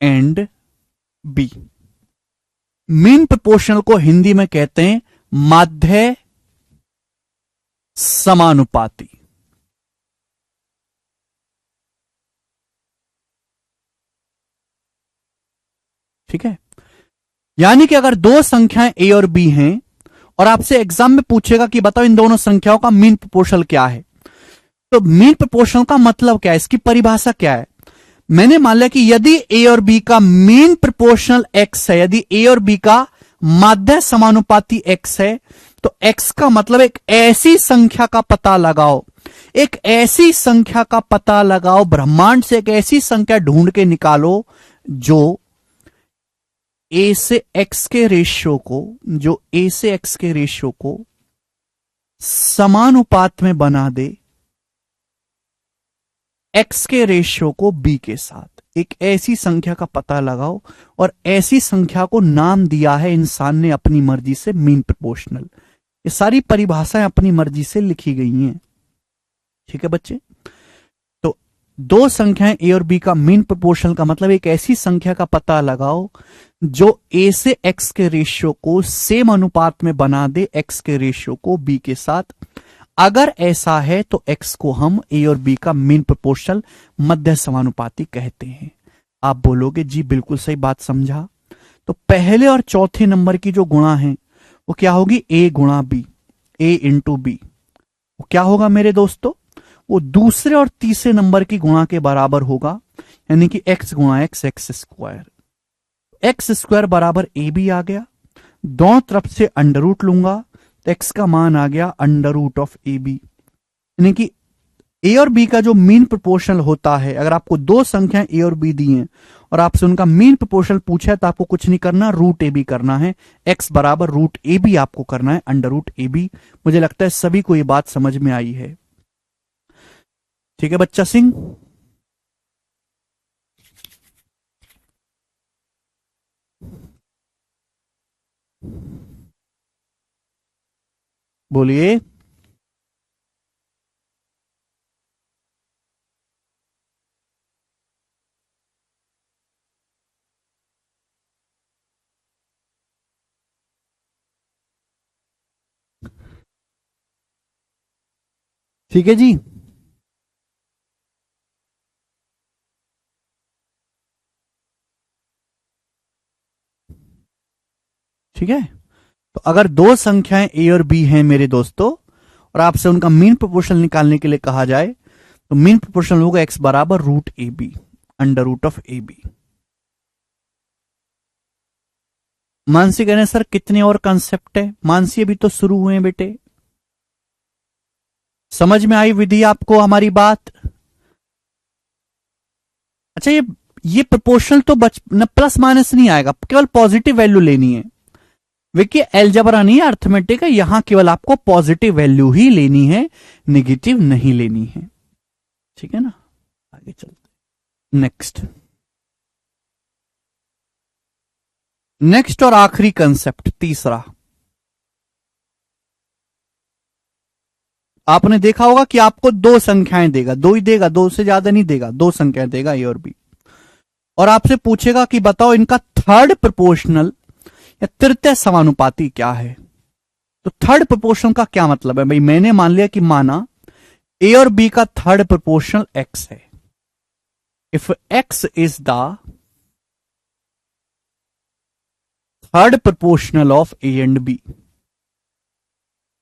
and B। Mean proportional को हिंदी में कहते हैं माध्य समानुपाती। ठीक है, यानी कि अगर दो संख्याएं ए और बी हैं और आपसे एग्जाम में पूछेगा कि बताओ इन दोनों संख्याओं का मीन प्रोपोर्शनल क्या है, तो मीन प्रोपोर्शनल का मतलब क्या है, इसकी परिभाषा क्या है। मैंने मान लिया कि यदि ए और बी का मीन प्रोपोर्शनल एक्स है, यदि ए और बी का माध्य समानुपाती एक्स है, तो एक्स का मतलब एक ऐसी संख्या का पता लगाओ, एक ऐसी संख्या का पता लगाओ, ब्रह्मांड से एक ऐसी संख्या ढूंढ के निकालो जो ए से एक्स के रेशियो को, जो ए से एक्स के रेशियो को समानुपात में बना दे एक्स के रेशियो को बी के साथ। एक ऐसी संख्या का पता लगाओ और ऐसी संख्या को नाम दिया है इंसान ने अपनी मर्जी से मीन प्रोपोर्शनल। ये सारी परिभाषाएं अपनी मर्जी से लिखी गई हैं। ठीक है बच्चे, तो दो संख्याएं ए और बी का मीन प्रोपोर्शनल का मतलब एक ऐसी संख्या का पता लगाओ जो ए से एक्स के रेशियो को सेम अनुपात में बना दे एक्स के रेशियो को बी के साथ। अगर ऐसा है तो एक्स को हम ए और बी का मीन प्रोपोर्शनल मध्य समानुपाती कहते हैं। आप बोलोगे जी बिल्कुल सही बात समझा। तो पहले और चौथे नंबर की जो गुणा है वो क्या होगी, ए गुणा बी, ए इंटू बी। वो क्या होगा मेरे दोस्तों, वो दूसरे और तीसरे नंबर की गुणा के बराबर होगा, यानी कि एक्स गुणा x, x square. X square बराबर ए बी आ गया, दोनों तरफ से अंडर रूट लूंगा तो एक्स का मान आ गया under root of A B. यानी कि ए और बी का जो मीन प्रोपोर्शनल होता है, अगर आपको दो संख्याएं ए और बी दी हैं और आपसे उनका मीन प्रोपोर्शनल पूछा है तो आपको कुछ नहीं करना, रूट ए बी करना है। एक्स बराबर रूट ए बी आपको करना है, अंडर रूट ए बी। मुझे लगता है सभी को यह बात समझ में आई है। ठीक है बच्चा सिंह, बोलिए। ठीक है जी। ठीक है, तो अगर दो संख्याएं ए और बी हैं मेरे दोस्तों, और आपसे उनका मीन प्रोपोर्शनल निकालने के लिए कहा जाए, तो मीन प्रोपोर्शनल होगा एक्स बराबर root A B, under root of A B. Mansi कहने सर कितने और कंसेप्ट है? मानसी अभी तो शुरू हुए हैं बेटे। समझ में आई विधि आपको हमारी बात? अच्छा, ये प्रोपोर्शनल तो न प्लस माइनस नहीं आएगा, केवल पॉजिटिव वैल्यू लेनी है। देखिए अलजेब्रा नहीं है, अर्थमेटिक है, यहां केवल आपको पॉजिटिव वैल्यू ही लेनी है, नेगेटिव नहीं लेनी है। ठीक है ना, आगे चलते। नेक्स्ट और आखिरी कंसेप्ट, तीसरा। आपने देखा होगा कि आपको दो संख्याएं देगा, दो ही देगा, दो से ज्यादा नहीं देगा, दो संख्याएं देगा ए और बी, और आपसे पूछेगा कि बताओ इनका थर्ड प्रोपोर्शनल या तृतीय समानुपाती क्या है। तो थर्ड प्रोपोर्शनल का क्या मतलब है भाई? मैंने मान लिया कि माना ए और बी का थर्ड प्रोपोर्शनल एक्स है। If X is the third proportional of A and B,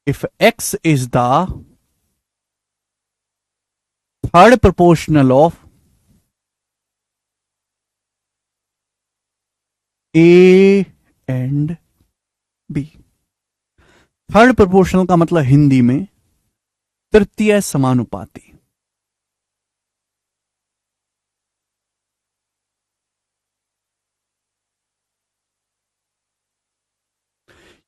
if X is the third proportional of A and B. Third proportional का मतलब हिंदी में तृतीय समानुपाती।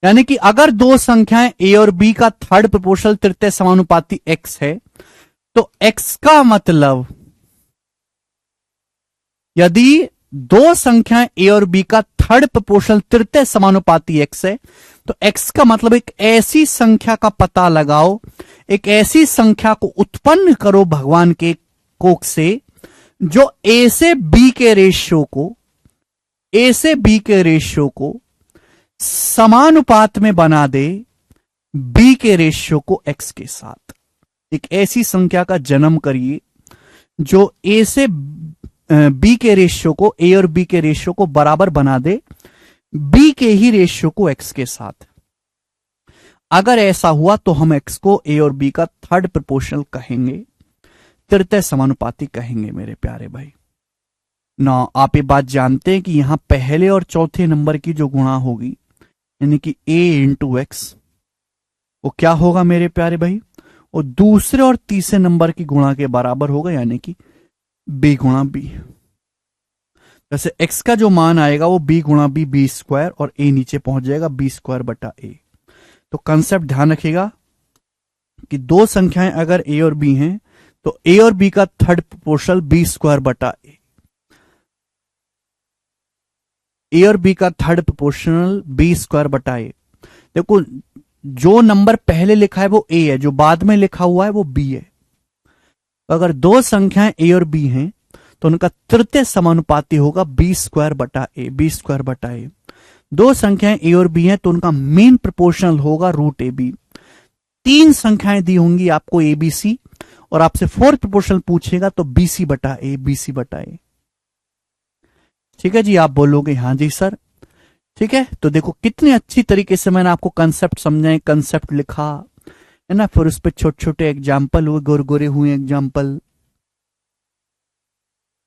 यानी कि अगर दो संख्याएं ए और बी का थर्ड प्रोपोर्शनल तृतीय समानुपाती एक्स है, तो एक्स का मतलब, यदि दो संख्याएं ए और बी का थर्ड प्रोपोर्शनल तृतीय समानुपाती एक्स है, तो एक्स का मतलब एक ऐसी संख्या का पता लगाओ, एक ऐसी संख्या को उत्पन्न करो भगवान के कोख से जो ए से बी के रेशियो को, ए से बी के रेशियो को समानुपात में बना दे बी के रेशियो को एक्स के साथ। एक ऐसी संख्या का जन्म करिए जो ए से बी के रेशियो को, ए और बी के रेशियो को बराबर बना दे बी के ही रेशियो को एक्स के साथ। अगर ऐसा हुआ तो हम एक्स को ए और बी का थर्ड प्रोपोर्शनल कहेंगे, तृतीय समानुपाती कहेंगे मेरे प्यारे भाई ना। आप ये बात जानते हैं कि यहां पहले और चौथे नंबर की जो गुणा होगी, यानी कि a इंटू एक्स, वो क्या होगा मेरे प्यारे भाई? वो दूसरे और तीसरे नंबर की गुणा के बराबर होगा, यानी कि b गुणा b। जैसे x का जो मान आएगा वो b गुणा b, बी स्क्वायर, और a नीचे पहुंच जाएगा b स्क्वायर बटा a। तो कंसेप्ट ध्यान रखिएगा कि दो संख्याएं अगर a और b हैं, तो a और b का थर्ड प्रोपोर्शनल b स्क्वायर बटा a, ए और बी का थर्ड प्रोपोर्शनल बी स्क्वायर बटा ए। देखो जो नंबर पहले लिखा है वो ए है, जो बाद में लिखा हुआ है वो बी है। तो अगर दो संख्याएं ए और बी हैं तो उनका तृतीय समानुपाती होगा बी स्क्वायर बटा ए, बी स्क्वायर बटा ए। दो संख्याएं ए और बी हैं तो उनका मेन प्रोपोर्शनल होगा रूट ए बी। तीन संख्याएं दी होंगी आपको ए बी सी, और आपसे फोर्थ प्रोपोर्शनल पूछेगा तो बी सी बटा ए, बी सी बटा ए। ठीक है जी, आप बोलोगे हाँ जी सर। ठीक है, तो देखो कितनी अच्छी तरीके से मैंने आपको कंसेप्ट समझाए, कंसेप्ट लिखा है ना, फिर उस पर छोटे छोटे एग्जाम्पल हुए, गोरे हुए एग्जाम्पल।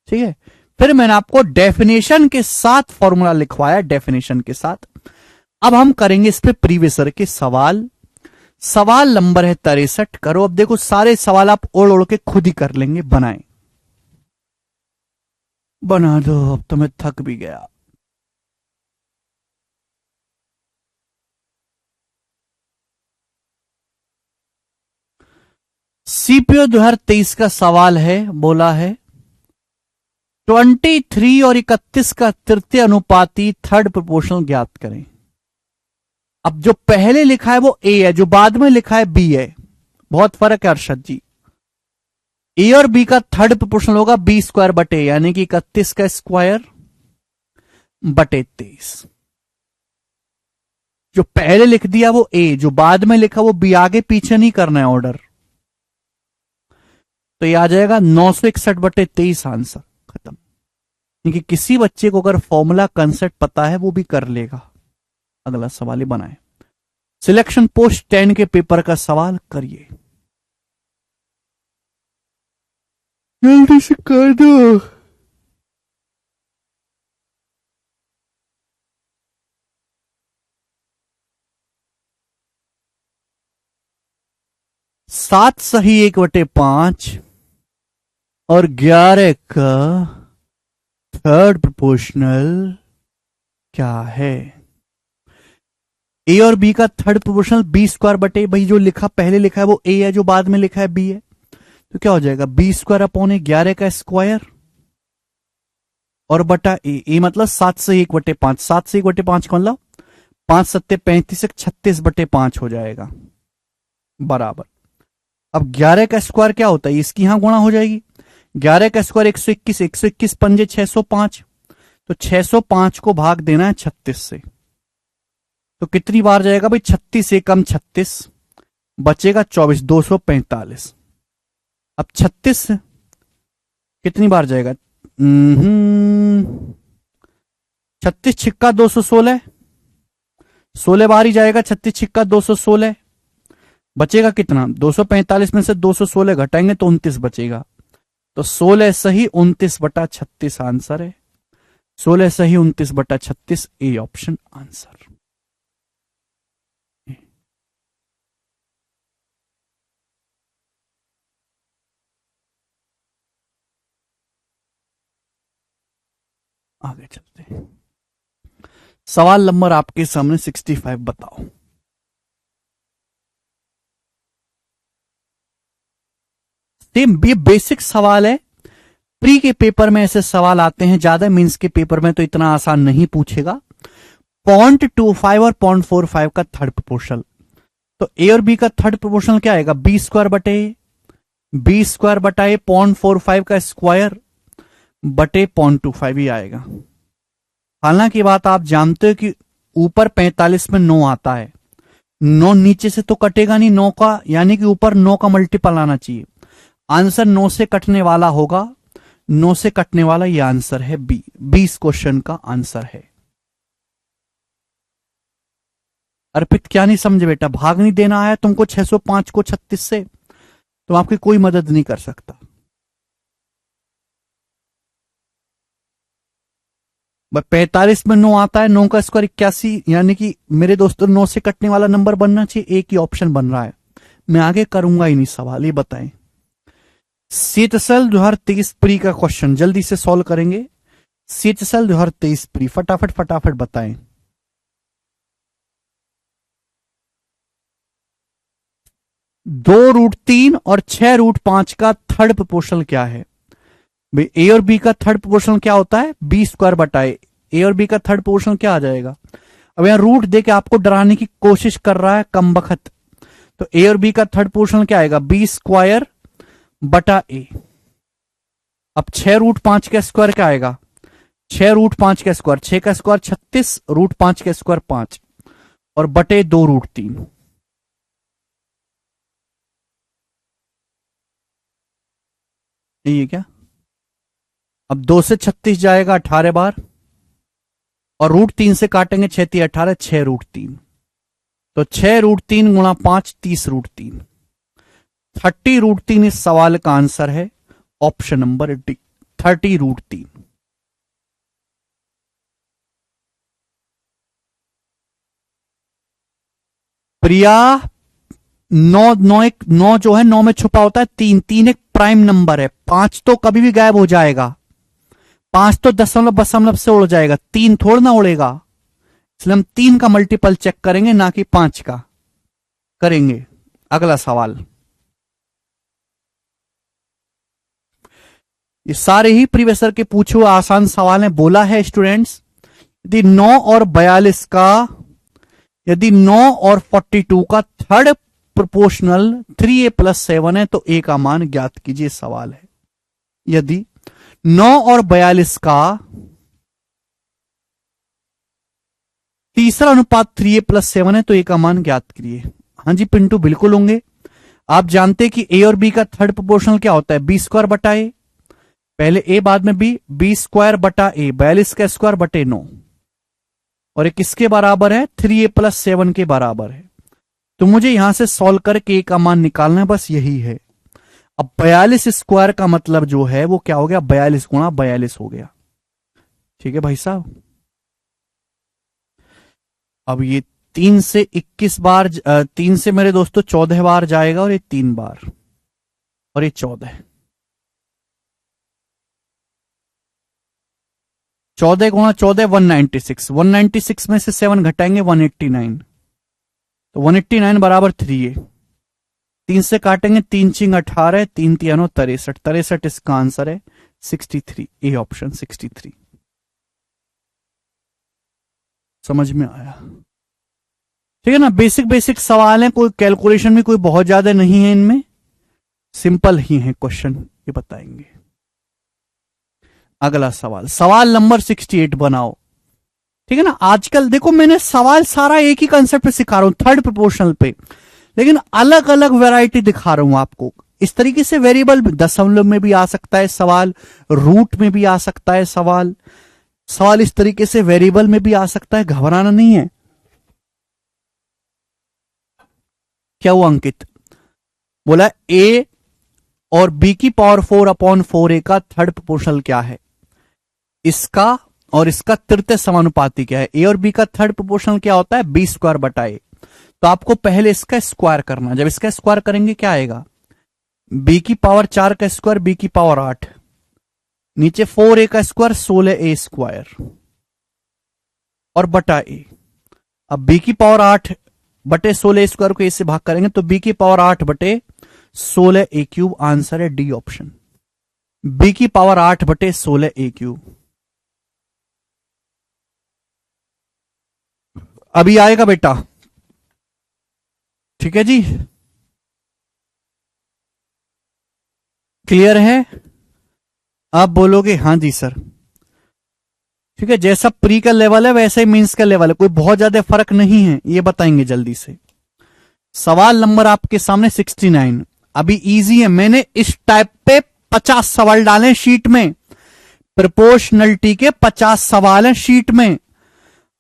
ठीक है, फिर मैंने आपको डेफिनेशन के साथ फॉर्मूला लिखवाया, डेफिनेशन के साथ। अब हम करेंगे इस पे प्रीवियस के सवाल। सवाल नंबर है 63। करो अब। देखो सारे सवाल आप ओढ़ ओढ़ के खुद ही कर लेंगे, बनाए। बना दो, अब तो मैं थक भी गया। सीपीओ 2023 का सवाल है, बोला है 23 और 31 का तृतीय अनुपाती थर्ड प्रोपोर्शनल ज्ञात करें। अब जो पहले लिखा है वो ए है, जो बाद में लिखा है बी है। बहुत फर्क है अरशद जी। ए और बी का थर्ड प्रोपोर्शनल होगा बी स्क्वायर बटे, यानी कि 31 का स्क्वायर बटे 23। जो पहले लिख दिया वो ए, जो बाद में लिखा वो बी। आगे पीछे नहीं करना है ऑर्डर। तो ये आ जाएगा 961 बटे 23 आंसर। खत्म। क्योंकि किसी बच्चे को अगर फॉर्मूला कंसेप्ट पता है वो भी कर लेगा। अगला सवाल ही बनाए। सिलेक्शन पोस्ट 10 के पेपर का सवाल करिए, जल्दी से कर दो। सात सही 1/5 और 11 का थर्ड प्रोपोर्शनल क्या है? ए और बी का थर्ड प्रोपोर्शनल बी स्क्वायर बटे, भाई जो लिखा पहले लिखा है वो ए है, जो बाद में लिखा है बी है। तो क्या हो जाएगा? बी स्क्वायर अपॉन 11 का स्क्वायर और बटा ए। ए मतलब 7 से 1/5। 7 से 1/5 का मतलब 5 सत्ते 35, 36 बटे 5 हो जाएगा बराबर। अब 11 का स्क्वायर क्या होता है? इसकी यहां गुणा हो जाएगी। 11 का स्क्वायर 121, 121 पंजे 605। तो 605 को भाग देना है 36 से। तो कितनी बार जाएगा भाई? 36 से कम 36 बचेगा 24, 245। अब 36 कितनी बार जाएगा? 36 छिक्का 216, 16 बार ही जाएगा। 36 छिक्का 216, बचेगा कितना? 245 में से 216 घटाएंगे तो 29 बचेगा। तो 16 सही 29 बटा 36 आंसर है। 16 सही 29 बटा 36 ए ऑप्शन आंसर। आगे चलते हैं। सवाल नंबर आपके सामने 65 बताओ। सेम ये बेसिक सवाल है। प्री के पेपर में ऐसे सवाल आते हैं ज्यादा, मींस के पेपर में तो इतना आसान नहीं पूछेगा। 0.25 और 0.45 का थर्ड प्रोपोर्शनल। तो ए और बी का थर्ड प्रोपोर्शनल क्या आएगा? बी स्क्वायर बटे बी स्क्वायर बटा ए 0.45 का स्क्वायर बटे 0.25 ही आएगा। हालांकि बात आप जानते हो कि ऊपर 45 में 9 आता है, 9 नीचे से तो कटेगा नहीं 9 का, यानी कि ऊपर 9 का मल्टीपल आना चाहिए। आंसर 9 से कटने वाला होगा, 9 से कटने वाला ये आंसर है बी। 20 क्वेश्चन का आंसर है। अर्पित क्या नहीं समझे बेटा? भाग नहीं देना है तुमको 605 को 36 से, तो आपकी कोई मदद नहीं कर सकता। 45 में 9 आता है, 9 का स्क्वायर 81, यानी कि मेरे दोस्तों 9 से कटने वाला नंबर बनना चाहिए। एक ही ऑप्शन बन रहा है। मैं आगे करूंगा ही नहीं सवाल, ये बताएं। सीएचएसएल 2023 प्री का क्वेश्चन जल्दी से सॉल्व करेंगे। सीएचएसएल 2023 प्री फटाफट फटाफट बताएं। (2√3) और 6√5 का थर्ड प्रोपोर्शनल क्या है? भाई ए और बी का थर्ड प्रोपोर्शनल क्या होता है? बी स्क्वायर बटाए। ए और बी का थर्ड प्रोपोर्शनल क्या आ जाएगा? अब यहां रूट देके आपको डराने की कोशिश कर रहा है कम बखत। तो ए और बी का थर्ड प्रोपोर्शनल क्या आएगा? बी स्क्वायर बटा ए। अब 6√5 का स्क्वायर क्या आएगा? 6√5 का स्क्वायर, 6 का स्क्वायर 36, √5 का स्क्वायर 5 और बटे 2√3। यही है क्या? अब 2 से 36 जाएगा 18 बार और √3 से काटेंगे 6 3 18, 6√3। तो 6√3 गुणा 5 30√3, 30√3 इस सवाल का आंसर है। Option number D 30√3। प्रिया 9 जो है 9 में छुपा होता है 3। 3 एक प्राइम नंबर है। 5 तो कभी भी गायब हो जाएगा। 5 तो दशमलव से उड़ जाएगा, 3 थोड़ा ना उड़ेगा। इसलिए हम 3 का मल्टीपल चेक करेंगे, ना कि 5 का करेंगे। अगला सवाल। ये सारे ही प्रीवियसर के पूछे हुए आसान सवाल हैं। बोला है स्टूडेंट्स, यदि 9 और 42 का यदि 9 और 42 का थर्ड प्रोपोर्शनल 3a+7 है तो a का मान ज्ञात कीजिए, सवाल है। यदि 9 और 42 का तीसरा अनुपात 3a+7 है तो a का मान ज्ञात कीजिए। हाँ जी पिंटू, बिल्कुल होंगे। आप जानते हैं कि a और b का थर्ड प्रोपोर्शनल क्या होता है, b² बटा a। पहले a बाद में b² बटा a, 42 का स्क्वायर बटे 9, और ये किसके बराबर है, 3a+7 के बराबर है। तो मुझे यहां से सॉल्व करके a का मान निकालना है, बस यही है। अब 42 स्क्वायर का मतलब जो है वो क्या हो गया, 42 गुणा 42 हो गया। ठीक है भाई साहब। अब ये 3 से 21 बार 3 से मेरे दोस्तों 14 बार जाएगा, और ये 3 बार, और ये 14। 14 गुणा 14 196, 196 में से 7 घटाएंगे 189, तो 189 बराबर 3a। 3 से काटेंगे, 3 चिंग 18, 3 तियानो 63, 63 इसका आंसर है 63, ए ऑप्शन 63। समझ में आया? ठीक है ना, बेसिक बेसिक सवाल है, कोई कैलकुलेशन भी कोई बहुत ज्यादा नहीं है इनमें, सिंपल ही है क्वेश्चन, ये बताएंगे। अगला सवाल, सवाल नंबर 68 बनाओ। ठीक है ना, आजकल देखो मैंने सवाल सारा एक ही कंसेप्ट पे सिखा रहा हूं, थर्ड प्रोपोर्शनल पे, लेकिन अलग अलग वैरायटी दिखा रहा हूं आपको। इस तरीके से वेरिएबल दशमलव में भी आ सकता है सवाल, रूट में भी आ सकता है सवाल, सवाल इस तरीके से वेरिएबल में भी आ सकता है, घबराना नहीं है। क्या हुआ अंकित? बोला ए और बी की पावर 4/4a का थर्ड प्रोपोर्शनल क्या है, इसका और इसका तृतीय समानुपाती क्या है। ए और बी का थर्ड प्रोपोर्शनल क्या होता है, b² बटा a। तो आपको पहले इसका स्क्वायर करना, जब इसका स्क्वायर करेंगे क्या आएगा, b की पावर 4 का स्क्वायर, b की पावर 8, नीचे 4a का स्क्वायर 16a² और बटा a। अब b की पावर 8 बटे 16a² को a से भाग करेंगे तो b की पावर 8 बटे 16a³, आंसर है डी ऑप्शन, b की पावर 8 बटे 16a³। अभी आएगा बेटा, ठीक है जी, क्लियर है? आप बोलोगे हाँ जी सर। ठीक है, जैसा प्री का लेवल है वैसा ही मींस का लेवल है, कोई बहुत ज्यादा फर्क नहीं है, ये बताएंगे जल्दी से। सवाल नंबर आपके सामने 69, अभी इजी है, मैंने इस टाइप पे 50 सवाल डाले शीट में, प्रोपोर्शनलिटी के 50 सवाल हैं शीट में।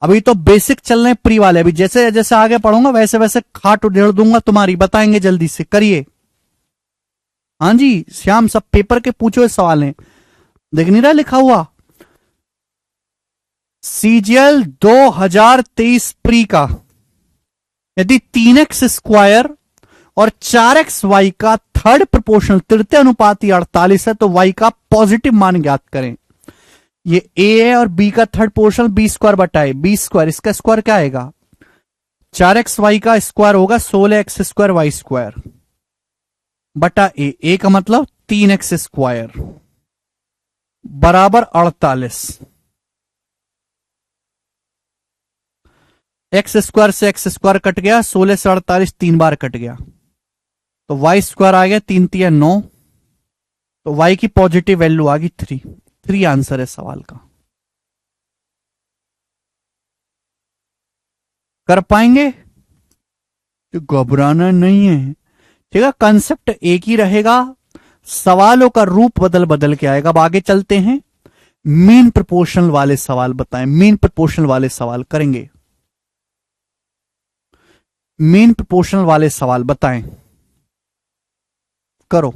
अभी तो बेसिक चल रहे हैं प्री वाले, अभी जैसे जैसे आगे पढ़ूंगा वैसे वैसे खाट उधेड़ दूंगा तुम्हारी, बताएंगे जल्दी से, करिए। हाँ जी श्याम, सब पेपर के पूछो सवाल हैं, देख नहीं रहा लिखा हुआ, सीजीएल 2023 प्री का, यदि 3x² और 4xy का थर्ड प्रोपोर्शनल तृतीय अनुपाती 48 है तो y का पॉजिटिव मान ज्ञात करें। ये a है और b का थर्ड पोर्शनल b² बटा है, b², इसका स्क्वायर क्या आएगा, 4xy का स्क्वायर होगा 16x² y² बटा a का मतलब 3x² बराबर 48। x² से x² कट गया, 16 से 48 3 बार कट गया, तो y² आ गया 3 3 9, तो y की पॉजिटिव वैल्यू आ गई 3 आंसर है सवाल का। कर पाएंगे? तो घबराना नहीं है, ठीक है, कंसेप्ट एक ही रहेगा, सवालों का रूप बदल बदल के आएगा। अब आगे चलते हैं, मीन प्रोपोर्शनल वाले सवाल बताएं, मीन प्रोपोर्शनल वाले सवाल करेंगे, मीन प्रोपोर्शनल वाले सवाल बताएं, करो।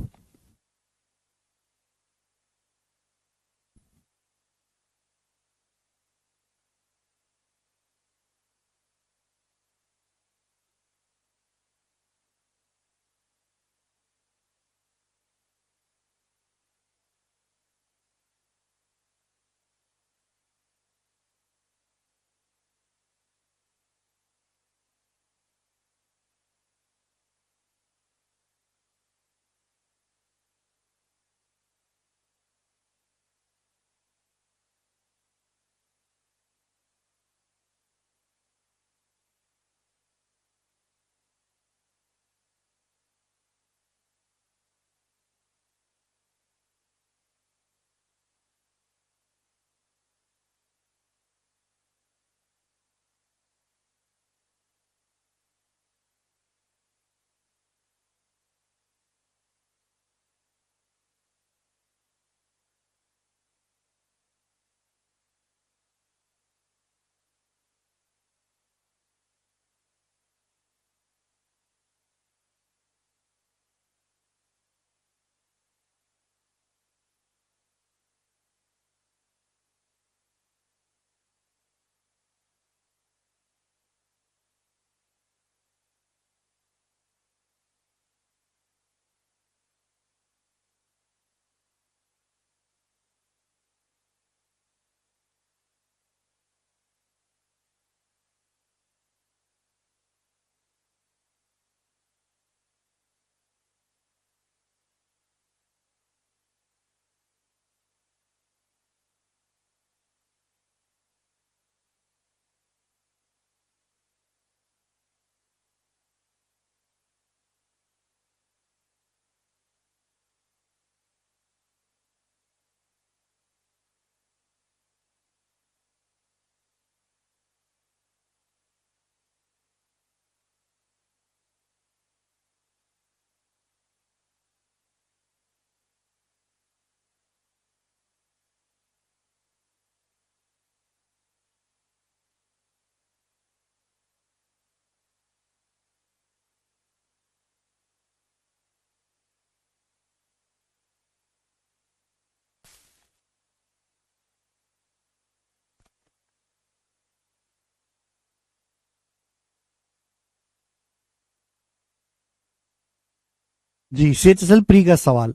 जी, CHSL प्री का सवाल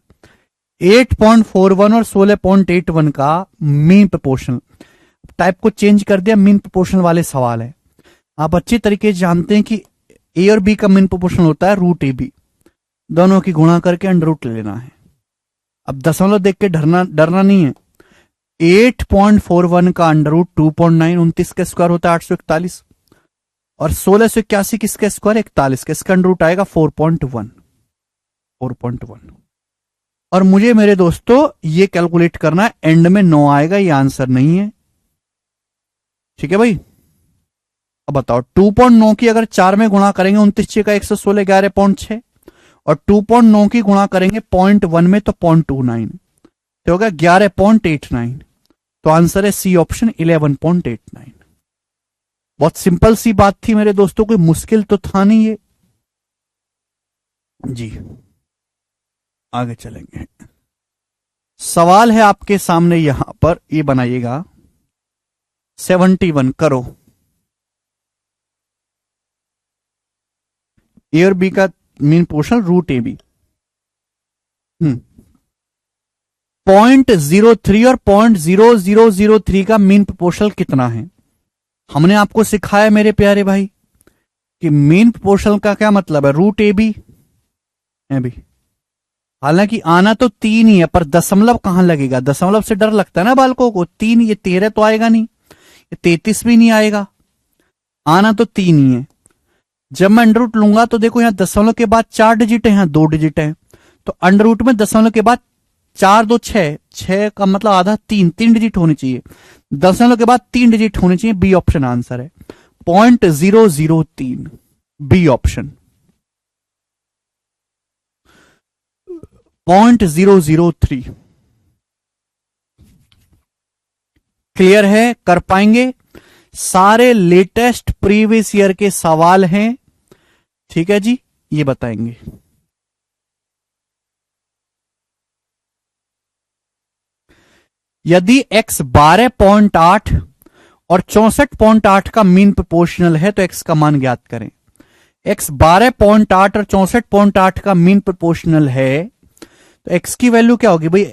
8.41 और 16.81 का मीन प्रोपोर्शनल, टाइप को चेंज कर दिया, मीन प्रोपोर्शनल वाले सवाल है। आप अच्छी तरीके से जानते हैं कि ए और बी का मीन प्रोपोर्शनल होता है रूट ए बी, दोनों की गुणा करके अंडर रूट ले लेना है। अब दशमलव देख के डरना नहीं है। 8.41 का अंडर रूट 2.9, 29 का स्क्वायर होता है 841, और 1681 किसका स्क्वायर 41 का, इसका अंडर रूट आएगा 4.1। और मुझे मेरे दोस्तों ये कैलकुलेट करना है, एंड में 9 आएगा, ये आंसर नहीं है। ठीक है भाई, अब बताओ 2.9 की अगर 4 में गुणा करेंगे 29 का 116 11.6, और 2.9 की गुणा करेंगे 0.1 में तो 0.29, तो होगा 11.89। तो आंसर है सी ऑप्शन 11.89। बहुत सिंपल सी बात थी मेरे दोस्तों, कोई मुश्किल तो था नहीं ये जी। आगे चलेंगे, सवाल है आपके सामने यहां पर, ये बनाइएगा 71 करो। ए और बी का mean portion root A B, 0.03 और 0.0003 का मीन प्रोपोर्शनल कितना है। हमने आपको सिखाया मेरे प्यारे भाई कि मीन प्रोपोर्शनल का क्या मतलब है, रूट ए बी है भी। हालांकि आना तो 3 ही है, पर दशमलव कहां लगेगा, दशमलव से डर लगता है ना बालकों को। 3, ये 13 तो आएगा नहीं, ये 33 भी नहीं आएगा, आना तो 3 ही है। जब मैं अंडर रूट लूंगा तो देखो यहां दशमलव के बाद 4 डिजिट है, यहां 2 डिजिट है, तो अंडर रूट में दशमलव के बाद 4 2 6, 6 का मतलब आधा 3 डिजिट होनी चाहिए, दशमलव के बाद 3 डिजिट होनी चाहिए। बी ऑप्शन आंसर है 0.003, बी ऑप्शन 0.003। क्लियर है, कर पाएंगे, सारे लेटेस्ट प्रीवियस ईयर के सवाल हैं। ठीक है जी, ये बताएंगे। यदि x 12.8 और 64.8 का मीन प्रोपोर्शनल है तो x का मान ज्ञात करें। x 12.8 और 64.8 का मीन प्रोपोर्शनल है तो x की वैल्यू क्या होगी भाई,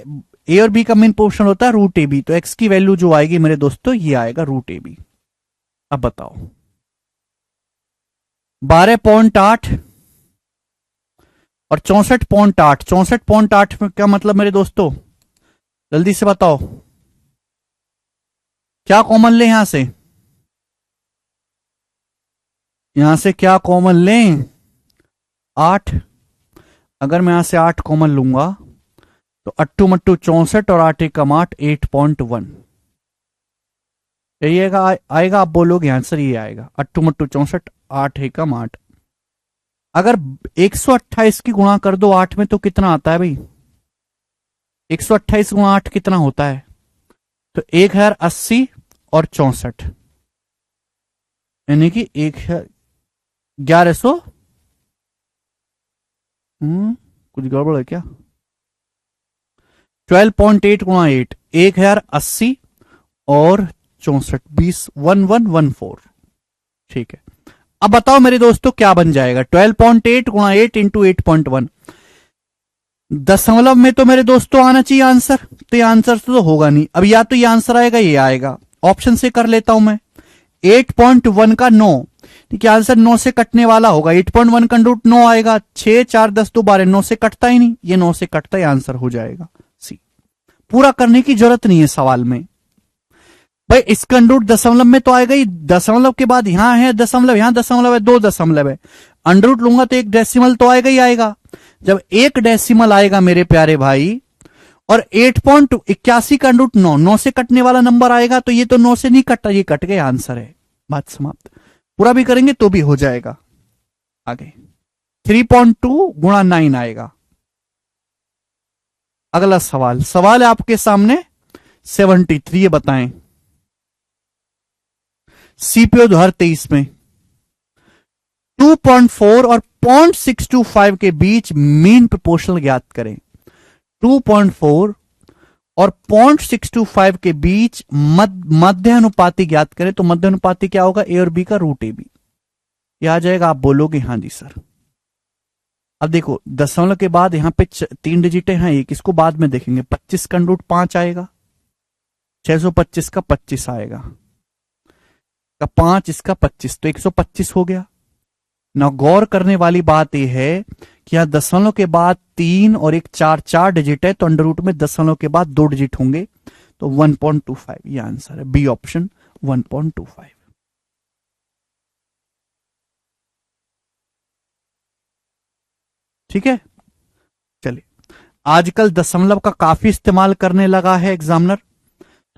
a और b का मीन प्रोपोर्शनल होता है रूट ए बी, तो x की वैल्यू जो आएगी मेरे दोस्तों ये आएगा रूट ए बी। अब बताओ 12.8 और 64.8, 64.8 में क्या मतलब मेरे दोस्तों, जल्दी से बताओ क्या कॉमन लें यहां से, यहां से क्या कॉमन लें, 8। अगर मैं यहां से 8 कॉमन लूंगा तो 8 मट्टू 64 और 8 एकम 8, 8.1 यही आएगा। आप बोलोगे आंसर ये आएगा 8 मट्टू 64 8 एकम 8। अगर 128 की गुणा कर दो 8 में तो कितना आता है भाई, 128 गुणा 8 कितना होता है, तो 1080 और 64 यानी कि 1100, कुछ गड़बड़ है क्या, 12.8 गुणा 8, 1080 और 64, 20, 1114। ठीक है, अब बताओ मेरे दोस्तों क्या बन जाएगा, 12.8 गुणा 8 इंटू 8.1। दशमलव में तो मेरे दोस्तों आना चाहिए आंसर, तो ये आंसर तो होगा नहीं। अब या तो ये आंसर आएगा, ये आएगा, ऑप्शन से कर लेता हूं मैं। 8.1 का 9, ठीक है, आंसर 9 से कटने वाला होगा। 8.1 का रूट 9 आएगा, 6 4 10 2 12, 9 से कटता ही नहीं, ये 9 से कटता ही आंसर हो जाएगा सी। पूरा करने की जरूरत नहीं है सवाल में भाई, इसका अंडर रूट दशमलव में तो आएगा ही, दशमलव के बाद यहां है दशमलव, यहां दशमलव है, 2 दशमलव है, अंडर रूट लूंगा तो एक डेसिमल तो आएगा ही आएगा। जब एक डेसिमल आएगा मेरे प्यारे भाई और 8.81 का अंडर रूट 9, 9 से कटने वाला नंबर आएगा, तो ये तो 9 से नहीं कटता, ये कट गया, आंसर है, बात समाप्त। पूरा भी करेंगे तो भी हो जाएगा। आगे 3.2 गुणा 9 आएगा। अगला सवाल है आपके सामने 73, ये बताएं सीपीओ 2023 में 2.4 और 0.625 के बीच मीन प्रोपोर्शनल ज्ञात करें। 2.4 और 0.625 के बीच मध्य अनुपाती ज्ञात करें, तो मध्य अनुपाती क्या होगा, ए और बी का रूट ए बी, ये आ जाएगा। आप बोलोगे हाँ जी सर, अब देखो दशमलव के बाद यहाँ पे 3 डिजिट हैं, एक इसको बाद में देखेंगे। 25 का अंडर रूट 5 आएगा, 625 का 25 आएगा, का 5 इसका 25, तो 125 हो गया ना। गौर करने वाली बात यह है कि यहां दशमलव के बाद 3 और एक 4, 4 डिजिट है, तो अंडर रूट में दशमलव के बाद 2 डिजिट होंगे, तो 1.25 ये आंसर है, बी ऑप्शन 1.25। ठीक है, चलिए। आजकल दशमलव का काफी इस्तेमाल करने लगा है एग्जामिनर,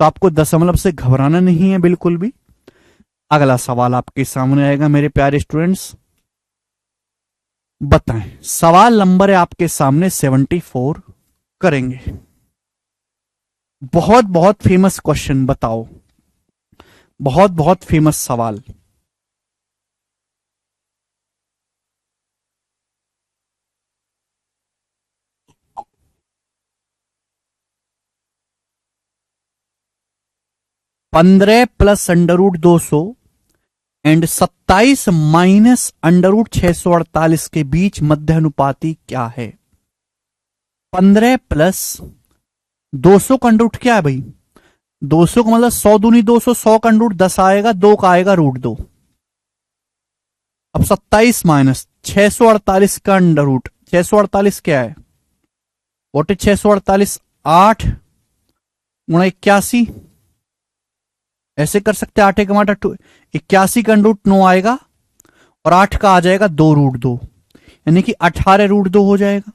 तो आपको दशमलव से घबराना नहीं है बिल्कुल भी। अगला सवाल आपके सामने आएगा मेरे प्यारे स्टूडेंट्स, बताएं। सवाल नंबर है आपके सामने 74, करेंगे। बहुत बहुत फेमस क्वेश्चन, बताओ, बहुत बहुत फेमस सवाल। पंद्रह plus under root 200 and 27 minus under root 648 के बीच मध्य अनुपाती क्या है? 15 प्लस 200 का अंडर रूट क्या है भाई? 200 का मतलब 100 दूनी 200, 100 का अंडर रूट 10 आएगा, 2 का आएगा रूट 2। अब 27 माइनस 648 का अंडर रूट, 648 क्या है? वोट 648 8 गुणा 81, ऐसे कर सकते हैं। 8 एक 8 81 का अंडर रूट 9 आएगा और 8 का आ जाएगा 2 रूट 2, यानी कि 18 रूट 2 हो जाएगा।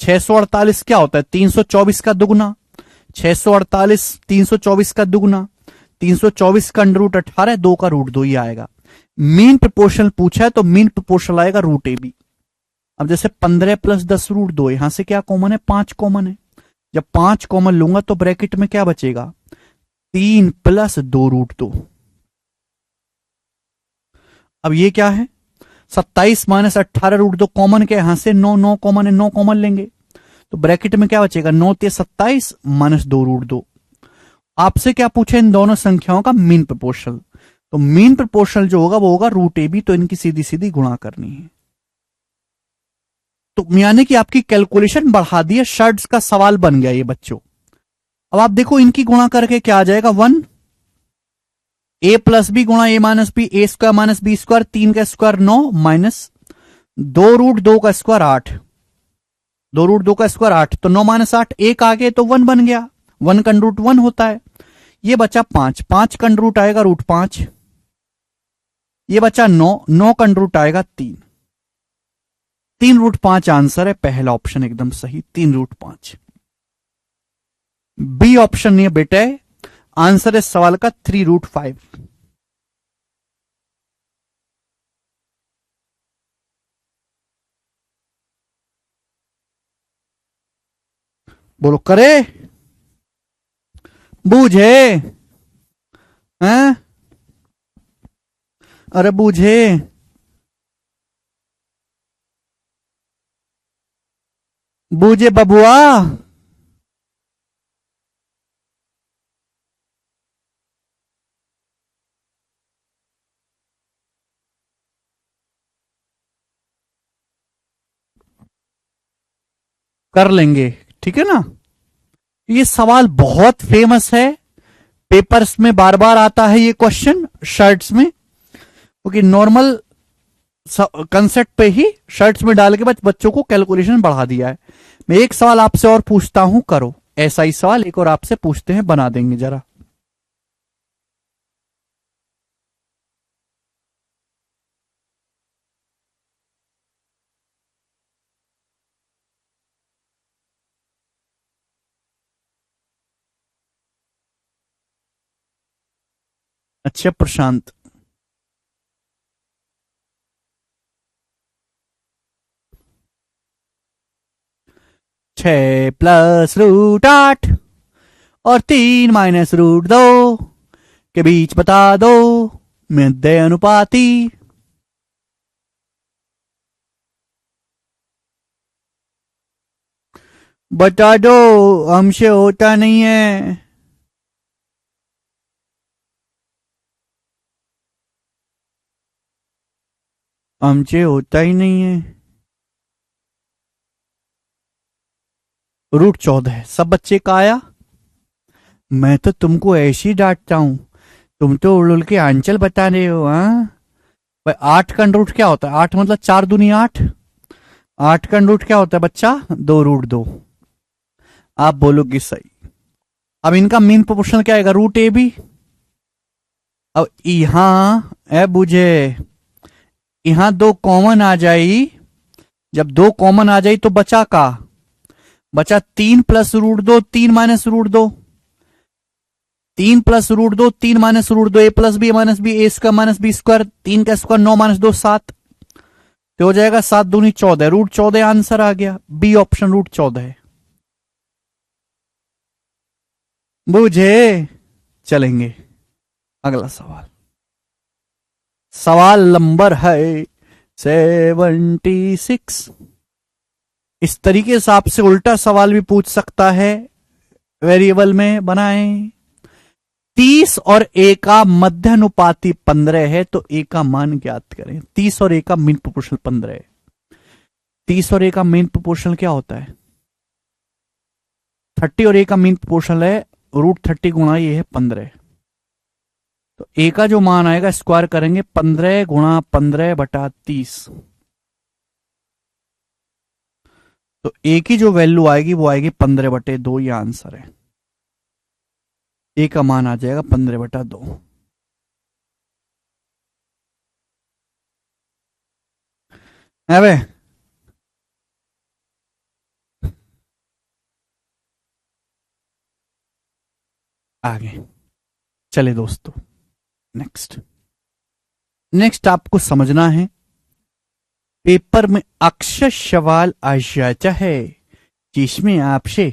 648 क्या होता है? 324 का दुगुना। 648 324 का दुगुना, 324 का अंडर रूट 18, 2 का रूट 2 ही आएगा। मीन प्रोपोर्शनल पूछा है तो मीन प्रोपोर्शनल आएगा रूट ए बी। अब जैसे 15 प्लस 10 रूट 2, यहां से क्या कॉमन है? 5 कॉमन है। जब 5 कॉमन लूंगा तो ब्रैकेट में क्या बचेगा? 3 प्लस 2 रूट 2। अब ये क्या है? 27 माइनस 18 रूट 2 कॉमन क्या है? यहां से 9, 9 कॉमन है, 9 कॉमन लेंगे तो ब्रैकेट में क्या बचेगा? 9 ते 27 माइनस 2 रूट 2। आपसे क्या पूछे? इन दोनों संख्याओं का मीन प्रोपोर्शनल। तो मीन प्रोपोर्शनल जो होगा वो होगा रूट ए बी, तो इनकी सीधी सीधी गुणा करनी है। तो यानी कि आपकी कैलकुलेशन बढ़ा दी है, शर्ट्स का सवाल बन गया ये बच्चों। अब आप देखो इनकी गुणा करके क्या आ जाएगा? 1 ए प्लस बी गुणा ए माइनस बी, ए स्क्वायर माइनस बी स्क्वायर, 3 का स्क्वायर 9 माइनस 2 रूट 2 का स्क्वायर 8, 2 रूट 2 का स्क्वायर 8, तो 9 माइनस 8 एक आगे तो 1 बन गया। 1 का रूट 1 होता है। ये बचा 5, 5 का रूट आएगा रूट 5। ये बचा 9, 9 का रूट आएगा 3, 3 रूट 5 आंसर है। पहला ऑप्शन एकदम सही, 3 रूट 5। बी ऑप्शन ये बेटे आंसर है सवाल का 3 रूट 5। बोलो करे, बूझे हैं? अरे बूझे, बूझे बबुआ। कर लेंगे, ठीक है ना। ये सवाल बहुत फेमस है, पेपर्स में बार बार आता है ये क्वेश्चन शर्ट्स में, क्योंकि नॉर्मल कंसेप्ट पे ही शर्ट्स में डाल के बच्चों को कैलकुलेशन बढ़ा दिया है। मैं एक सवाल आपसे और पूछता हूं, करो ऐसा ही सवाल एक और आपसे पूछते हैं, बना देंगे जरा। अच्छा प्रशांत, 6 प्लस रूट 8 और 3 माइनस रूट 2 के बीच बता दो मध्य अनुपाती। बता दो, हमसे होता नहीं है। हमसे होता ही नहीं है। √14 सब बच्चे का आया। मैं तो तुमको ऐसे ही डांटता हूं, तुम तो उड़ के आंचल बता रहे हो। हाँ भाई, 8 का अंडर रूट क्या होता है? 8 मतलब 4 दूनी 8। 8 का अंडर रूट क्या होता है बच्चा? 2√2। आप बोलोगे सही। अब इनका मीन प्रोपोर्शनल क्या आएगा? √AB। अब यहां ए बुझे, यहां 2 कॉमन आ जाई। जब 2 कॉमन आ जाई तो बचा का? बचा 3 + √2, 3 - √2। 3 + √2, 3 - √2, a + b - b, a² - b², 3 का स्क्वायर 9 - 2 7। तो हो जाएगा 7 दूनी 14, √14 आंसर आ गया। बी ऑप्शन √14 है। बुझे? चलेंगे अगला सवाल। सवाल नंबर है 76। इस तरीके से आपसे उल्टा सवाल भी पूछ सकता है। वेरिएबल में बनाएं। 30 और a का मध्यानुपाती 15 है, तो a का मान ज्ञात करें। 30 और a का मीन प्रोपोर्शनल 15 है। 30 और a का मीन प्रोपोर्शनल क्या होता है? 30 और a का मीन प्रोपोर्शनल है √30 गुणा ये है 15। तो a का जो मान आएगा स्क्वायर करेंगे 15 गुणा 15/30। तो a की जो वैल्यू आएगी वो आएगी 15/2। ये आंसर है। a का मान आ जाएगा 15/2। अबे आगे चले दोस्तों। नेक्स्ट आपको समझना है, पेपर में अक्सर सवाल आ जाता है जिसमें आपसे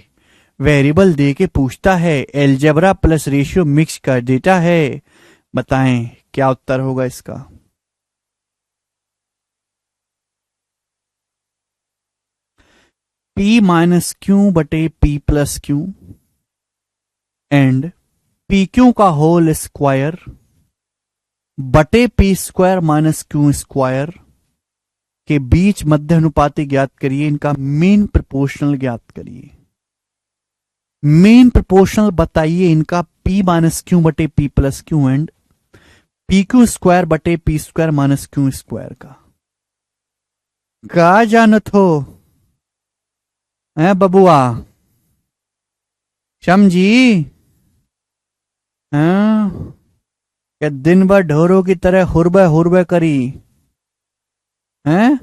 वेरिएबल दे के पूछता है, एलजेब्रा प्लस रेशियो मिक्स कर देता है। बताएं क्या उत्तर होगा इसका? P-Q/P+Q एंड PQ का होल स्क्वायर बटे P² - Q² के बीच मध्य अनुपाती ज्ञात करिए। इनका मीन प्रोपोर्शनल ज्ञात करिए। मीन प्रोपोर्शनल बताइए इनका P-Q/P+Q एंड PQ²/P² - का जानत हो है बबुआ? समझी? हाँ? क्या दिन भर ढोरों की तरह हुरबे हुरबे करी हैं?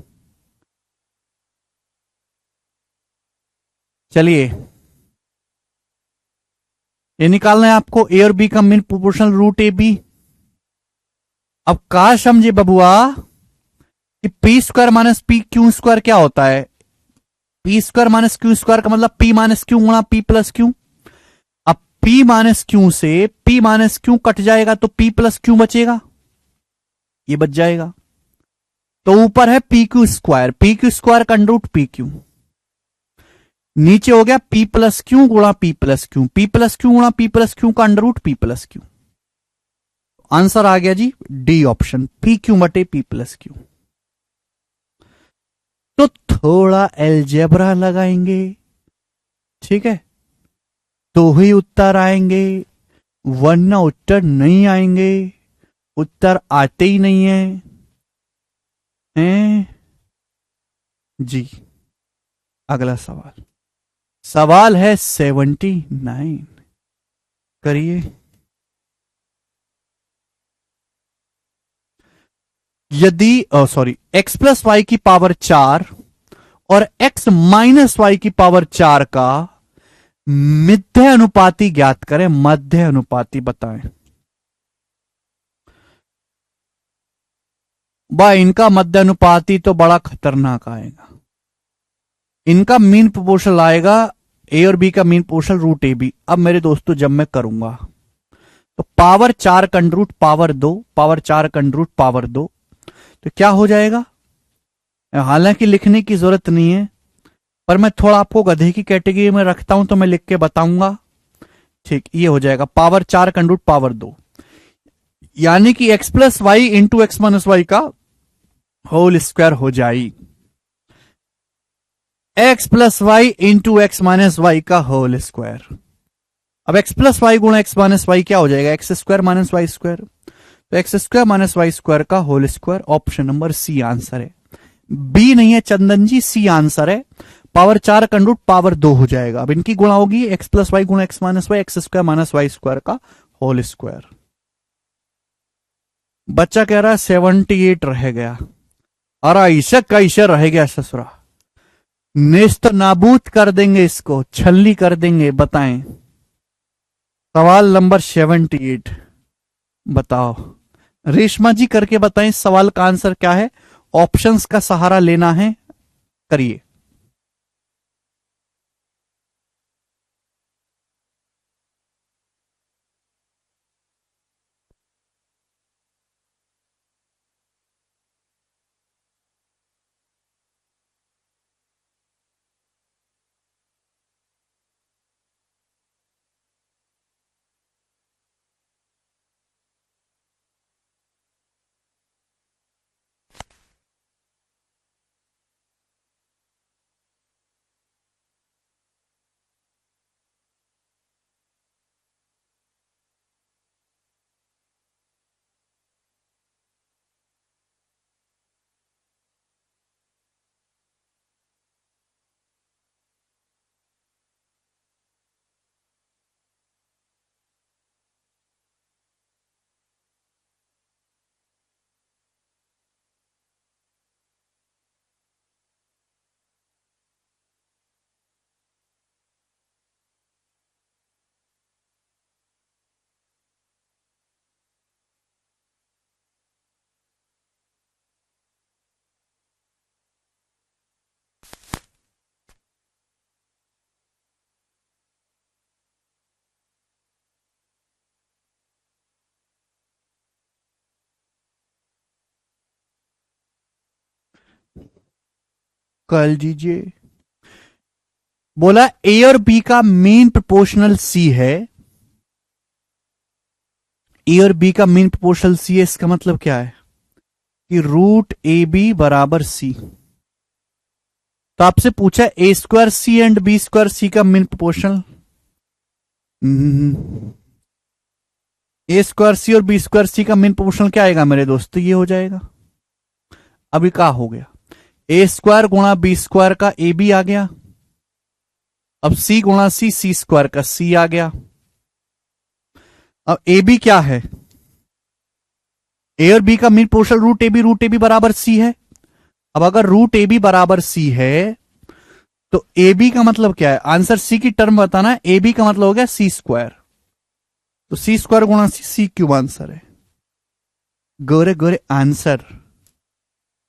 चलिए, ये निकालना है आपको ए और बी का मीन प्रोपोर्शनल √AB। अब कहा समझे बबुआ कि P² - PQ² क्या होता है? P² - Q² का मतलब P - Q गुणा P+Q। अब P - Q से P - Q कट जाएगा तो P+Q बचेगा, ये बच जाएगा। तो ऊपर है PQ², PQ² का अंडर रूट PQ। नीचे हो गया P+Q गुणा P+Q, P+Q गुणा P+Q का अंडर रूट P+Q। आंसर आ गया जी डी ऑप्शन, PQ/P+Q। तो थोड़ा एलजेब्रा लगाएंगे, ठीक है, तो ही उत्तर आएंगे, वरना उत्तर नहीं आएंगे। उत्तर आते ही नहीं है, हैं? जी अगला सवाल है 79। करिए। यदि x+y की पावर 4 और x-y की पावर 4 का मध्य अनुपाती ज्ञात करें। मध्य अनुपाती बताएं। भाई इनका मध्य अनुपाती तो बड़ा खतरनाक आएगा। इनका मीन प्रोपोर्शनल आएगा ए और बी का मीन प्रोपोर्शनल √AB। अब मेरे दोस्तों जब मैं करूंगा तो पावर 4 का अंडर रूट पावर 2, पावर 4 का अंडर रूट पावर 2, तो क्या हो जाएगा? हालांकि लिखने की जरूरत नहीं है, पर मैं थोड़ा आपको गधे की कैटेगरी में रखता हूं तो मैं लिख के बताऊंगा। ठीक, ये हो जाएगा पावर 4 का अंडर रूट पावर 2, यानी कि x+y इंटू x - y का होल स्क्वायर हो जाएगी। X plus y into x minus y का होल स्क्वायर। अब एक्स प्लस वाई गुणा एक्स माइनस वाई क्या हो जाएगा? X square minus Y square. तो x square minus Y square का whole square. Option number c answer है, बी नहीं है चंदन जी, सी आंसर है। पावर 4 का रूट पावर 2 हो जाएगा। अब इनकी गुणा होगी एक्स प्लस वाई गुणा x minus Y, X square minus Y square का होल स्क्वायर। बच्चा कह रहा है 78 रह गया। और ऐसा कैसे रह गया ससुरा? नेस्त नाबूद कर देंगे इसको, छल्ली कर देंगे। बताएं सवाल नंबर 78 बताओ। रेशमा जी करके बताएं सवाल का आंसर क्या है। ऑप्शंस का सहारा लेना है, करिए। कर दीजिए। बोला ए और बी का मीन प्रोपोर्शनल सी है। ए और बी का मीन प्रोपोर्शनल सी है, इसका मतलब क्या है कि रूट ए बी बराबर सी। तो आपसे पूछा a square c and b square c का mean proportional. A square c और बी स्क्वायर सी का मीन प्रोपोर्शनल क्या आएगा मेरे दोस्त? तो ये हो जाएगा। अभी क्या हो गया? ए स्क्वायर गुणा बी स्क्वायर का ए बी आ गया। अब सी गुणा सी, सी स्क्वायर का सी आ गया। अब ए बी क्या है? ए और बी का mean proportional root A B बराबर सी है। अब अगर रूट ए बी बराबर सी है तो ए बी का मतलब क्या है? आंसर सी की टर्म बताना है। ए बी का मतलब हो गया सी स्क्वायर। तो सी स्क्वायर गुणा सी, सी क्यूब आंसर है। गोरे गोरे आंसर।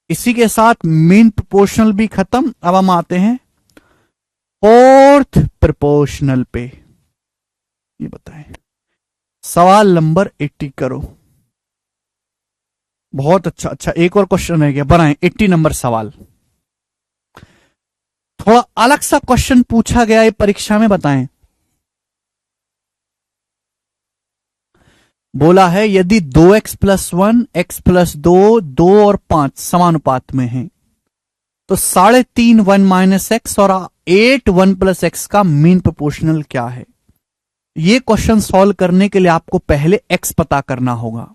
इसी के साथ मीन प्रोपोर्शनल भी खत्म। अब हम आते हैं फोर्थ प्रोपोर्शनल पे। ये बताएं सवाल नंबर 80 करो। बहुत अच्छा। अच्छा एक और क्वेश्चन रह गया, बनाएं 80 नंबर सवाल। थोड़ा अलग सा क्वेश्चन पूछा गया है परीक्षा में, बताएं। बोला है यदि 2x प्लस 1, x प्लस 2, 2 और 5 समानुपात में है तो 3.5 1 माइनस एक्स और 8 1 प्लस एक्स का मीन प्रोपोर्शनल क्या है? ये क्वेश्चन सॉल्व करने के लिए आपको पहले x पता करना होगा।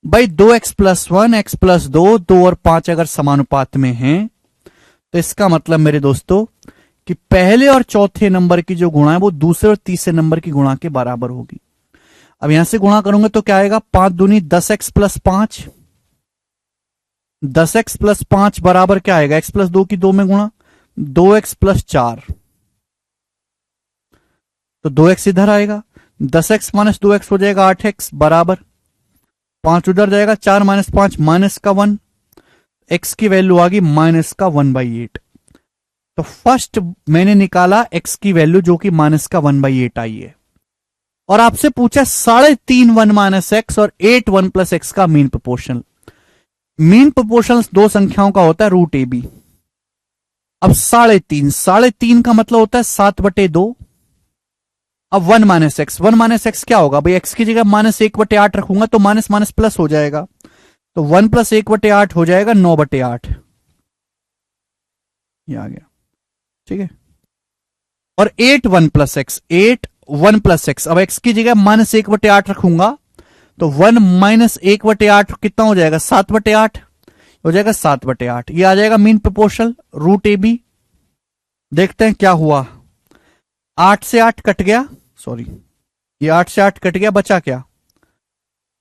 भाई 2x प्लस 1, x प्लस 2, 2 और 5 अगर समानुपात में हैं तो इसका मतलब मेरे दोस्तों कि पहले और चौथे नंबर की जो गुणा है वो दूसरे और तीसरे नंबर की गुणा के बराबर होगी। अब यहां से गुणा करूंगा तो क्या आएगा? 5 दूनी 10x प्लस 5, 10x प्लस 5 बराबर क्या आएगा? x प्लस 2 की 2 में गुणा, 2x प्लस 4। तो 2x इधर आएगा, 10x माइनस 2x हो जाएगा 8x बराबर 5 उधर जाएगा, 4 माइनस 5 माइनस का 1, x की वैल्यू आ गई माइनस का 1/8। तो फर्स्ट मैंने निकाला x की वैल्यू जो कि माइनस का 1/8 आई है। और आपसे पूछा 3.5 1 माइनस एक्स और 8 1 प्लस एक्स का मीन प्रोपोर्शनल। मीन प्रोपोर्शनल दो संख्याओं का होता है रूट ए बी। अब 3.5 का मतलब होता है 7/2। अब 1 माइनस एक्स क्या होगा भाई? एक्स की जगह -1/8 रखूंगा तो माइनस माइनस प्लस हो जाएगा, तो 1 + 1/8 हो जाएगा 9/8। ये आ गया। ठीक है। और 8 1 प्लस एक्स, 8 1 प्लस एक्स, अब एक्स की जगह -1/8 रखूंगा तो 1 -1/8 कितना हो जाएगा, 7/8 हो जाएगा, 7/8। ये आ जाएगा mean proportional root A B. देखते हैं क्या हुआ, 8 से 8 कट गया, सॉरी ये 8 से 8 कट गया, बचा क्या,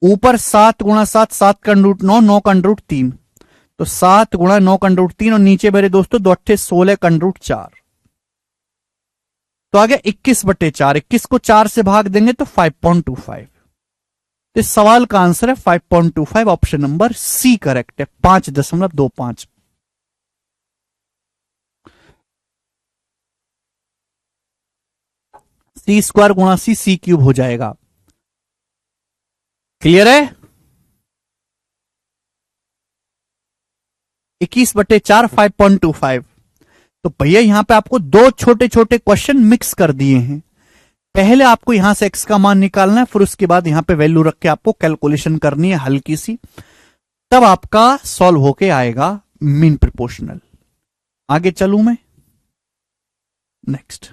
ऊपर 7 गुणा 7, 7 का अंडर 9, 9 का अंडर 3, तो 7 गुणा 9 का अंडर 3, और नीचे मेरे दोस्तों 2 8 16 का अंडर 4, तो आ गया 21/4। 21 को 4 से भाग देंगे तो 5.25। तो इस सवाल का आंसर है 5.25, ऑप्शन नंबर सी करेक्ट है, 5.25। सी स्क्वायर गुणा सी क्यूब हो जाएगा। क्लियर है? 21/4 5.25। तो भैया यहां पे आपको दो छोटे छोटे क्वेश्चन मिक्स कर दिए हैं। पहले आपको यहां से एक्स का मान निकालना है, फिर उसके बाद यहां पे वैल्यू रख के आपको कैलकुलेशन करनी है हल्की सी, तब आपका सॉल्व होके आएगा मीन प्रोपोर्शनल। आगे चलूं मैं, नेक्स्ट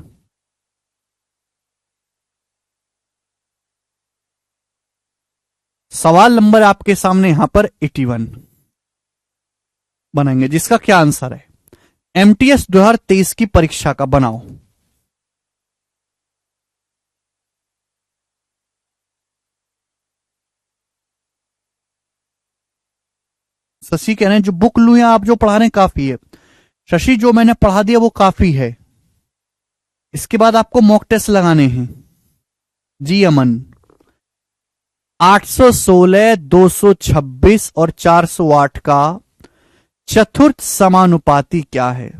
सवाल नंबर आपके सामने यहां पर 81 बनाएंगे, जिसका क्या आंसर है, एमटीएस 2023 की परीक्षा का बनाओ। शशि कह रहे हैं जो बुक लू या आप जो पढ़ा रहे हैं काफी है। शशि जो मैंने पढ़ा दिया वो काफी है, इसके बाद आपको मॉक टेस्ट लगाने हैं। जी अमन, 816, 226 और 408 का चतुर्थ समानुपाती क्या है?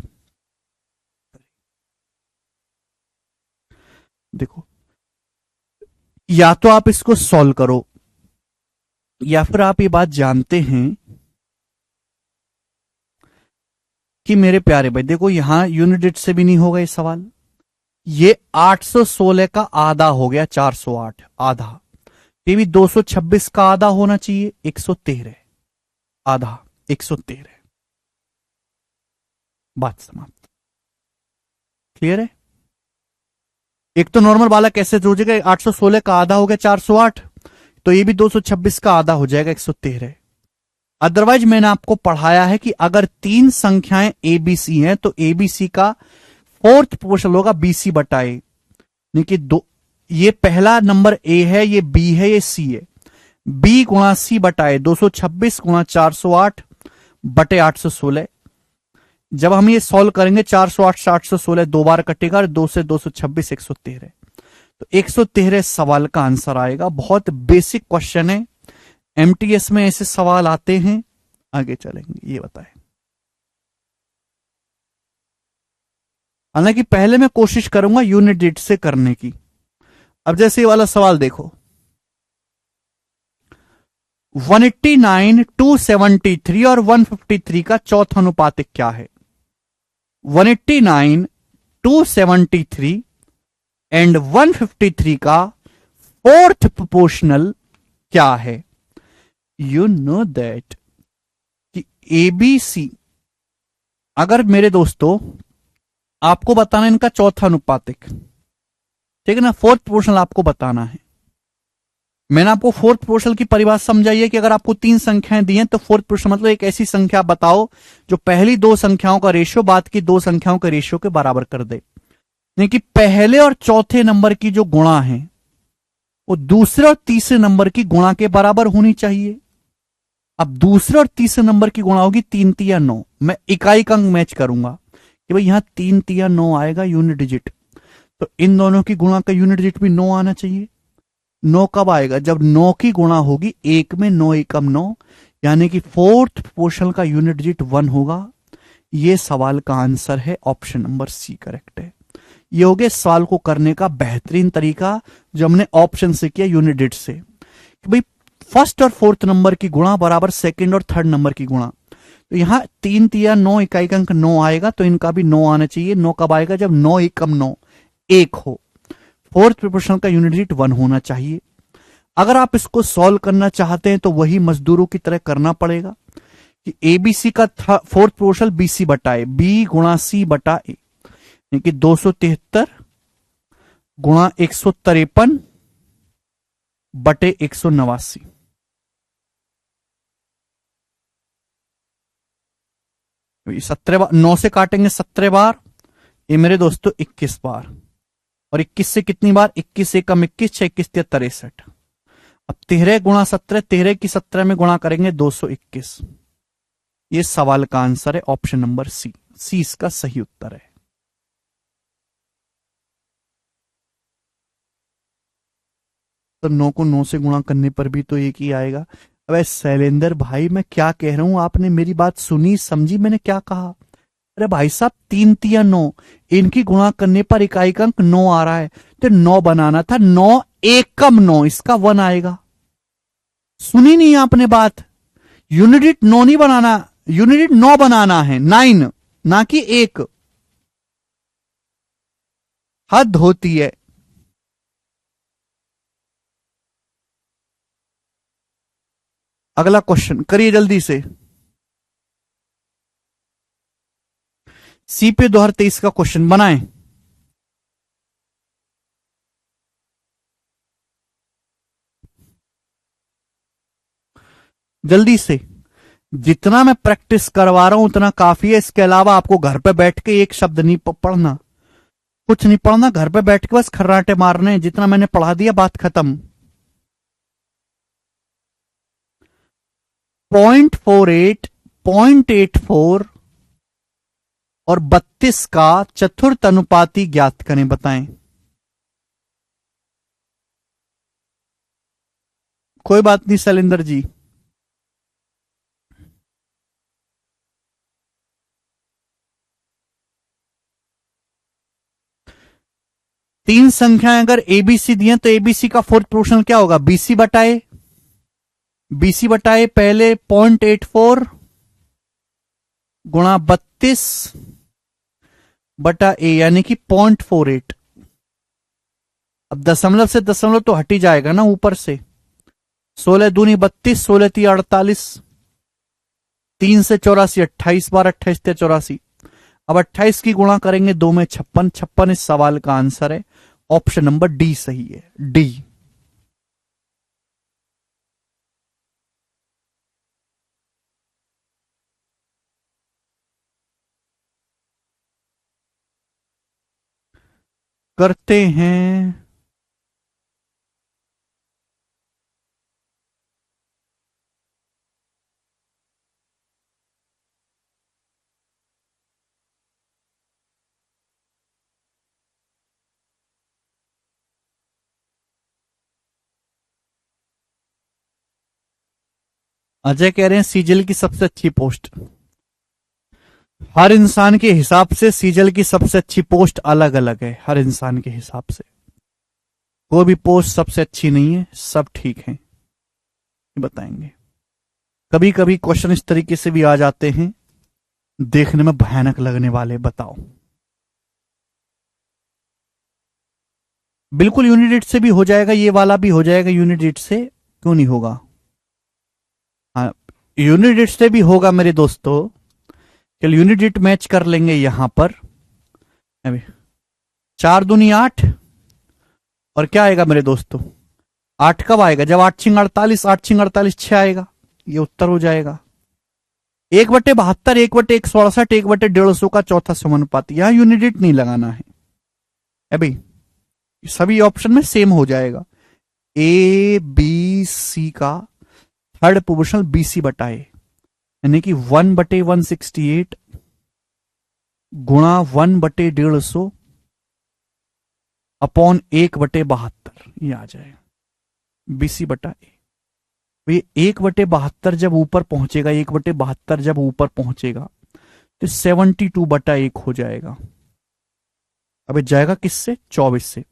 देखो, या तो आप इसको सॉल्व करो, या फिर आप ये बात जानते हैं कि मेरे प्यारे भाई देखो, यहां यूनिट से भी नहीं होगा ये सवाल। ये 816 का आधा हो गया 408, आधा, ये भी 226 का आधा होना चाहिए 113, आधा 113। बात समाप्त। क्लियर है? एक तो नॉर्मल वाला कैसे हो जाएगा, 816 का आधा हो गया 408, तो ये भी 226 का आधा हो जाएगा 113। अदरवाइज मैंने आपको पढ़ाया है कि अगर तीन संख्याएं एबीसी हैं तो एबीसी का फोर्थ पोर्शन होगा बीसी बटा ए, यानी कि दो, ये पहला नंबर ए है, ये बी है, ये सी है, बी गुणा सी बटा ए, 226 गुणा 408 बटे 816। जब हम ये सॉल्व करेंगे 408 से 816 दो बार कटेगा, और 2 से 226 113, तो 113 सवाल का आंसर आएगा। बहुत बेसिक क्वेश्चन है, एमटीएस में ऐसे सवाल आते हैं। आगे चलेंगे, ये बताएं। हालांकि पहले मैं कोशिश करूंगा यूनिट डिजिट से करने की। अब जैसे ये वाला सवाल देखो, 189, 273 और 153 का चौथा अनुपातिक क्या है? 189, 273 एंड 153 का फोर्थ प्रोपोर्शनल क्या है? यू नो दैट कि एबीसी, अगर मेरे दोस्तों आपको बताना है इनका चौथा अनुपातिक, ठीक है ना, फोर्थ प्रोपोर्शनल आपको बताना है। मैंने आपको फोर्थ प्रोपोर्शनल की परिभाषा समझाई है कि अगर आपको तीन संख्याएं दी हैं तो फोर्थ प्रोपोर्शनल मतलब एक ऐसी संख्या बताओ जो पहली दो संख्याओं का रेशियो बाद की दो संख्याओं के रेशियो के बराबर कर दे। यानी कि पहले और चौथे नंबर की जो गुणा है वो दूसरे और तीसरे नंबर की गुणा के बराबर होनी चाहिए। अब दूसरे और तीसरे नंबर की गुणा होगी 3 3 9, मैं इकाई का अंक मैच करूंगा कि भाई यहां 3 3 9 आएगा यूनिट डिजिट, तो इन दोनों की गुणा का यूनिट डिजिट भी 9 आना चाहिए। 9 कब आएगा? जब 9 की गुणा होगी एक में, 9 एकम 9, यानी कि फोर्थ प्रोपोर्शनल का यूनिट डिजिट 1 होगा। यह सवाल का आंसर है, ऑप्शन नंबर सी करेक्ट है। ये हो गया सवाल को करने का बेहतरीन तरीका जो हमने ऑप्शन से किया यूनिट डिजिट से, कि भाई फर्स्ट और फोर्थ नंबर की गुणा बराबर सेकंड और थर्ड नंबर की गुणा। तो यहां 3 3 9 इकाई का अंक 9 आएगा, तो इनका भी 9 आना चाहिए। 9 कब आएगा? जब 9 एकम 9 1 हो। फोर्थ प्रोपोर्शनल का यूनिट डिजिट 1 होना चाहिए। अगर आप इसको सॉल्व करना चाहते हैं तो वही मजदूरों की तरह करना पड़ेगा कि एबीसी का फोर्थ प्रोपोर्शनल बीसी बटा ए, बी गुणा सी बटा ए, यानी कि 273 गुणा 153 बटे 189। ये 17 बार, 9 से काटेंगे 17 बार, ये मेरे दोस्तों 21 बार। और 21 से कितनी बार, 21 एकम 21, 6 21 63। अब 13 गुणा 17, 13 की 17 में गुणा करेंगे 221। ये सवाल का आंसर है ऑप्शन नंबर सी। सी इसका सही उत्तर है। तो 9 को 9 से गुणा करने पर भी तो एक ही आएगा। अबे शैलेंद्र भाई, मैं क्या कह रहा हूं, आपने मेरी बात सुनी समझी मैंने क्या कहा? अरे भाई साहब, 3 तिया 9, इनकी गुणा करने पर इकाई का अंक 9 आ रहा है, तो 9 बनाना था। 9 एकम 9, इसका 1 आएगा। सुनी नहीं आपने बात? यूनिट 9 नहीं बनाना, यूनिट 9 बनाना है, 9 ना कि 1। हद होती है। अगला क्वेश्चन करिए जल्दी से। सीपी 2023 का क्वेश्चन बनाएं। जल्दी से, जितना मैं प्रैक्टिस करवा रहा हूं उतना काफी है। इसके अलावा आपको घर पे बैठ के एक शब्द नहीं पढ़ना, कुछ नहीं पढ़ना, घर पे बैठ के बस खर्राटे मारने। जितना मैंने पढ़ा दिया, बात खत्म। 0.48, 0.84 और 32 का चतुर्थ अनुपाती ज्ञात करें, बताएं। कोई बात नहीं शैलेंद्र जी। तीन संख्याएं अगर एबीसी दी हैं तो एबीसी का फोर्थ पोर्शन क्या होगा? बीसी बटाए, बीसी बटाए पहले 0.84 गुणा 32 बटा ए, यानी कि 0.48। अब दशमलव से दशमलव तो हट ही जाएगा ना ऊपर से। 16 दूनी 32, 16 ती 48, 3 से 84, 28 बार 28 ते 84। अब 28 की गुणा करेंगे 2 में 56, 56 इस सवाल का आंसर है। ऑप्शन नंबर डी सही है, डी। करते हैं। अजय कह रहे हैं सीजल की सबसे अच्छी पोस्ट। हर इंसान के हिसाब से सीजल की सबसे अच्छी पोस्ट अलग अलग है, हर इंसान के हिसाब से। कोई भी पोस्ट सबसे अच्छी नहीं है, सब ठीक है, बताएंगे। कभी कभी क्वेश्चन इस तरीके से भी आ जाते हैं, देखने में भयानक लगने वाले। बताओ, बिल्कुल यूनिट से भी हो जाएगा, ये वाला भी हो जाएगा यूनिट से, क्यों नहीं होगा? हाँ, यूनिट से भी होगा मेरे दोस्तों। चल यूनिट मैच कर लेंगे यहां पर। अभी 4 दूनी 8, और क्या आएगा मेरे दोस्तों? 8 कब आएगा? जब 8 छिंग 48, 8 छिंग 48 6 आएगा, ये उत्तर हो जाएगा। 1/72, 1/168, 1/150 का चौथा समानुपाती। यहां यूनिट नहीं लगाना है अभी, सभी ऑप्शन में सेम हो जाएगा। ए बी सी का थर्ड पोजिशन बीसी बटाए, यानी कि 1/168 गुणा 1/150 अपॉन 1/72, ये आ जाएगा बीसी बटा ए। ये 1/72 जब ऊपर पहुंचेगा, 1/72 जब ऊपर पहुंचेगा तो 72/1 हो जाएगा। अब जाएगा किससे? 24 से।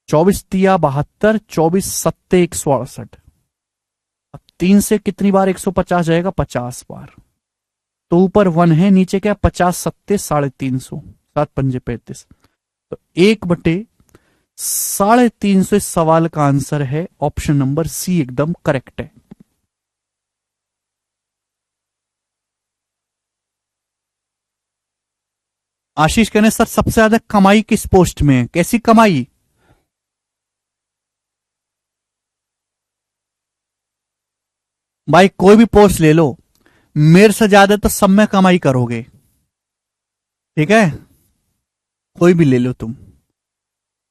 24 तिया 72, 24 सत्ते 168। अब 3 से कितनी बार 150 जाएगा? 50 बार। तो ऊपर 1 है, नीचे क्या? 50 सत्ते 350, 7 पंजे 35। तो 1/350 इस सवाल का आंसर है। ऑप्शन नंबर सी एकदम करेक्ट है। आशीष कहने सर सबसे ज्यादा कमाई किस पोस्ट में है? कैसी कमाई? भाई कोई भी पोस्ट ले लो, मेरे से ज्यादा तो सब में कमाई करोगे। ठीक है, कोई भी ले लो तुम।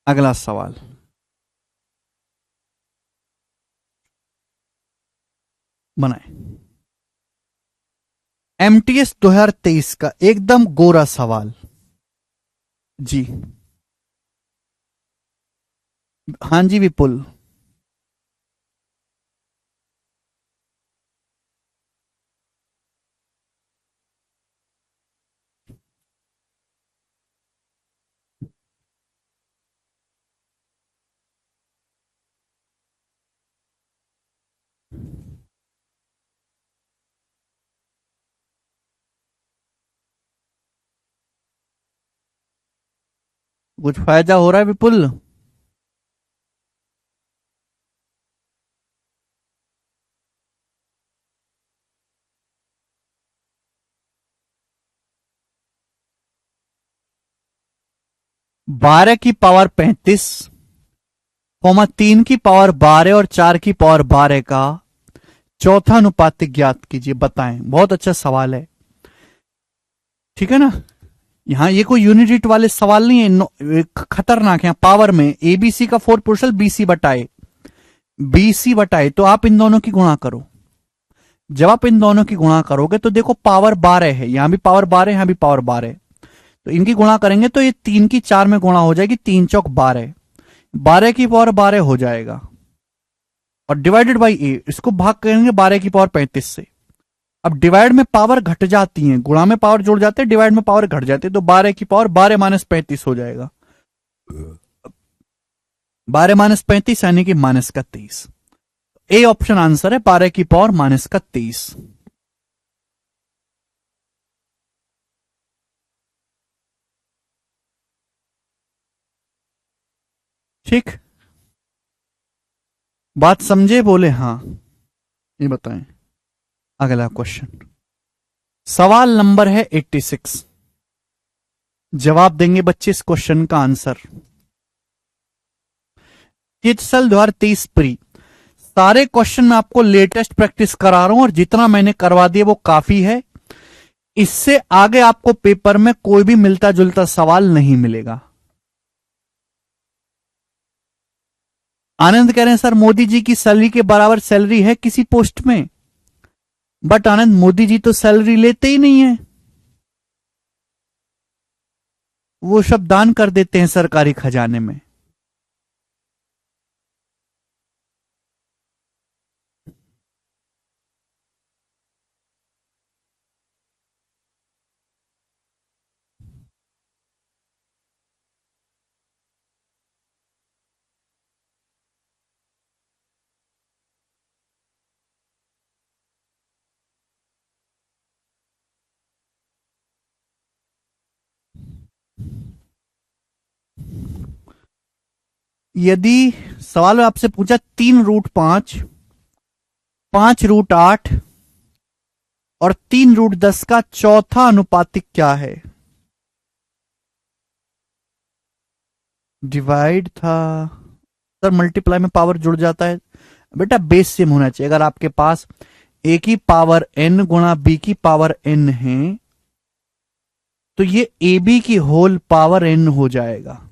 अगला सवाल, बनाए। एमटीएस 2023 का एकदम गोरा सवाल जी। हाँ जी विपुल। कुछ फायदा हो रहा है विपुल? बारह की पावर 35, 3 की पावर 12 और 4 की पावर 12 का चौथा अनुपातिक ज्ञात कीजिए, बताएं। बहुत अच्छा सवाल है, ठीक है ना। यहां ये कोई यूनिट वाले सवाल नहीं है, खतरनाक है। पावर में एबीसी का 4 पोर्शल बीसी बटाए तो आप इन दोनों की गुणा करो। जब आप इन दोनों की गुणा करोगे तो देखो पावर 12 है, यहां भी पावर 12, यहां भी पावर 12, तो इनकी गुणा करेंगे तो ये 3 की 4 में गुणा हो जाएगी, 3 चौक 12, 12 की पावर 12 हो जाएगा। और डिवाइडेड बाई ए, इसको भाग करेंगे 12 की पावर 35 से। अब डिवाइड में पावर घट जाती है, गुणा में पावर जुड़ जाते हैं, डिवाइड में पावर घट जाती है, तो 12 की पावर 12 - 35 हो जाएगा। 12 - 35 यानी कि -23। ए ऑप्शन आंसर है, 12 की पावर -23। ठीक, बात समझे? बोले हाँ। ये बताएं अगला क्वेश्चन। सवाल नंबर है 86। जवाब देंगे बच्चे इस क्वेश्चन का आंसर। साल 2023 प्री, सारे क्वेश्चन मैं आपको लेटेस्ट प्रैक्टिस करा रहा हूं और जितना मैंने करवा दिया वो काफी है। इससे आगे आपको पेपर में कोई भी मिलता जुलता सवाल नहीं मिलेगा। आनंद कह रहे हैं सर मोदी जी की सैलरी के बराबर सैलरी है किसी पोस्ट में? बट आनंद, मोदी जी तो सैलरी लेते ही नहीं है, वो सब दान कर देते हैं सरकारी खजाने में। यदि सवाल आपसे पूछा 3√5, 5√8 और 3√10 का चौथा अनुपातिक क्या है? डिवाइड था सर, मल्टीप्लाई में पावर जुड़ जाता है बेटा, बेस सेम होना चाहिए। अगर आपके पास ए की पावर n गुणा बी की पावर n है तो ये ए बी की होल पावर n हो जाएगा।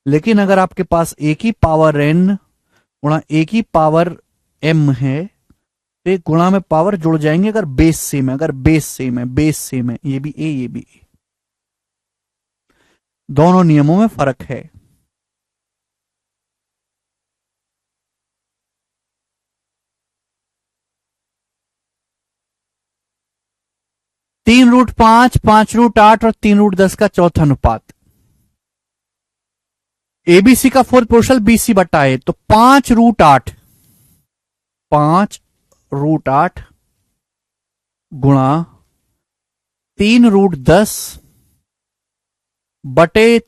लेकिन अगर आपके पास ए की पावर n गुणा ए की पावर m है तो एक गुणा में पावर जुड़ जाएंगे अगर बेस सेम है। अगर बेस सेम है, ये भी ए ये भी ए, दोनों नियमों में फर्क है। तीन रूट पांच, 5√8 और 3√10 का चौथा अनुपात। एबीसी का 4 पोर्शल बीसी बटाए तो 5√8, 5√8 गुणा 3√10 बटे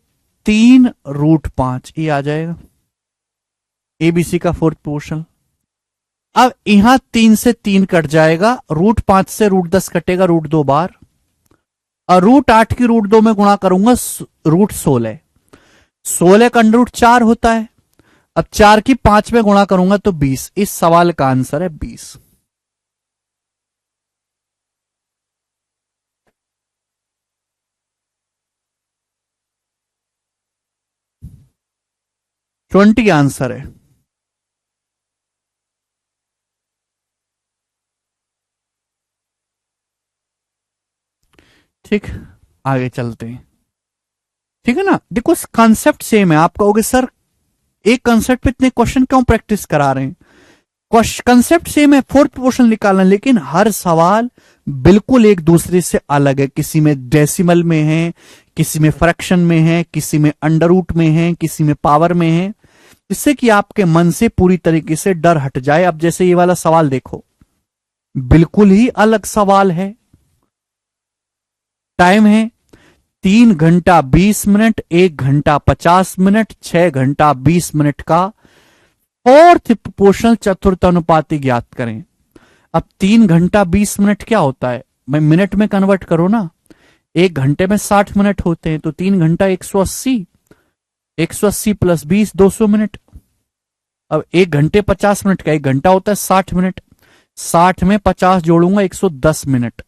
3√5, ये आ जाएगा एबीसी का 4 पोर्शल। अब यहां 3 से 3 कट जाएगा, √5 से √10 कटेगा √2 बार, और √8 की √2 में गुणा करूंगा √16। 16 का √4 होता है। अब 4 की 5 में गुणा करूंगा तो 20। इस सवाल का आंसर है 20। ट्वेंटी आंसर है। ठीक, आगे चलते हैं। ठीक है ना, देखो कॉन्सेप्ट सेम है। आप कहोगे सर एक कॉन्सेप्ट पे इतने क्वेश्चन क्यों प्रैक्टिस करा रहे हैं? कंसेप्ट सेम है, फोर्थ पोर्शन निकालना, लेकिन हर सवाल बिल्कुल एक दूसरे से अलग है। किसी में डेसिमल में है, किसी में फ्रैक्शन में है, किसी में अंडर रूट में है, किसी में पावर में है, जिससे कि आपके मन से पूरी तरीके से डर हट जाए। अब जैसे ये वाला सवाल देखो, बिल्कुल ही अलग सवाल है। टाइम है 3 घंटा 20 मिनट, 1 घंटा 50 मिनट, 6 घंटा 20 मिनट का फोर्थ प्रोपोर्शनल चतुर्थानुपाती ज्ञात करें। अब 3 घंटा 20 मिनट क्या होता है? मैं मिनट में कन्वर्ट करो ना। 1 घंटे में 60 मिनट होते हैं, तो 3 घंटा 180, 180 प्लस 20 200 मिनट। अब 1 घंटे 50 मिनट का 1 घंटा होता है 60 मिनट। 60 में 50 जोड़ूंगा 110 मिनट।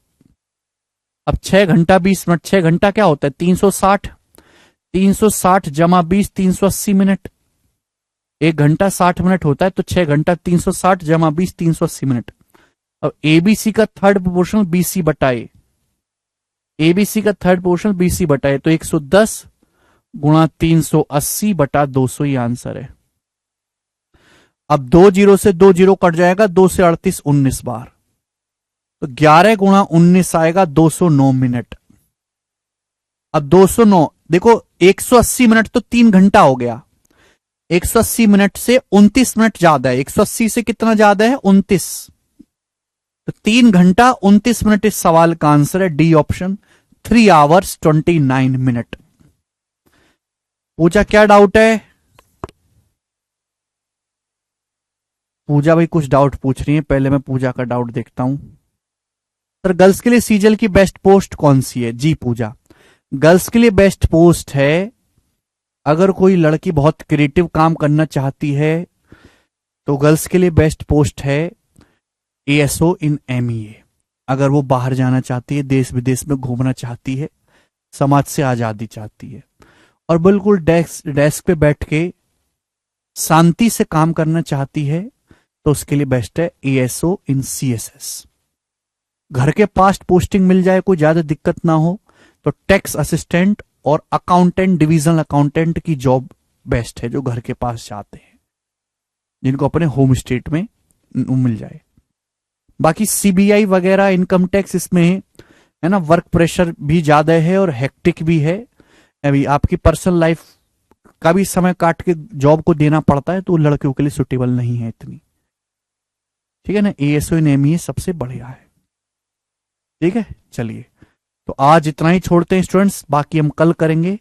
अब 6 घंटा 20 मिनट, 6 घंटा क्या होता है 360, 360 जमा 20 380 मिनट। 1 घंटा 60 मिनट होता है, तो 6 घंटा 360 जमा 20 380 मिनट। अब एबीसी का थर्ड प्रोपोर्शनल बीसी बटाए, एबीसी का थर्ड प्रोपोर्शनल बीसी बटाए, तो 110 गुणा 380 बटा 200 ही आंसर है। अब 2 जीरो से 2 जीरो कट जाएगा, 2 से 38 19 बार, तो 11 गुणा 19 आएगा 209 मिनट। अब 209 देखो, 180 मिनट तो 3 घंटा हो गया। 180 मिनट से 29 मिनट ज्यादा है। 180 से कितना ज्यादा है 29, तो 3 घंटा 29 मिनट इस सवाल का आंसर है डी ऑप्शन, 3 आवर्स 29 मिनट। पूजा क्या डाउट है? पूजा भाई कुछ डाउट पूछ रही है, पहले मैं पूजा का डाउट देखता हूं। सर गर्ल्स के लिए सीजल की बेस्ट पोस्ट कौन सी है? जी पूजा, गर्ल्स के लिए बेस्ट पोस्ट है, अगर कोई लड़की बहुत क्रिएटिव काम करना चाहती है तो गर्ल्स के लिए बेस्ट पोस्ट है एएसओ इन एमईए। अगर वो बाहर जाना चाहती है, देश विदेश में घूमना चाहती है, समाज से आजादी चाहती है, और बिल्कुल डेस्क पे बैठ के शांति से काम करना चाहती है, तो उसके लिए बेस्ट है एएसओ इन सीएसएस। घर के पास पोस्टिंग मिल जाए, कोई ज्यादा दिक्कत ना हो, तो टैक्स असिस्टेंट और अकाउंटेंट, डिविजनल अकाउंटेंट की जॉब बेस्ट है, जो घर के पास जाते हैं, जिनको अपने होम स्टेट में मिल जाए। बाकी सीबीआई वगैरह, इनकम टैक्स, इसमें है ना वर्क प्रेशर भी ज्यादा है और हेक्टिक भी है। अभी आपकी पर्सनल लाइफ का भी समय काट के जॉब को देना पड़ता है, तो लड़कियों के लिए सुटेबल नहीं है इतनी। ठीक है ना, एएसओ इन एमईए सबसे बढ़िया है। ठीक है, चलिए तो आज इतना ही छोड़ते हैं स्टूडेंट्स, बाकी हम कल करेंगे।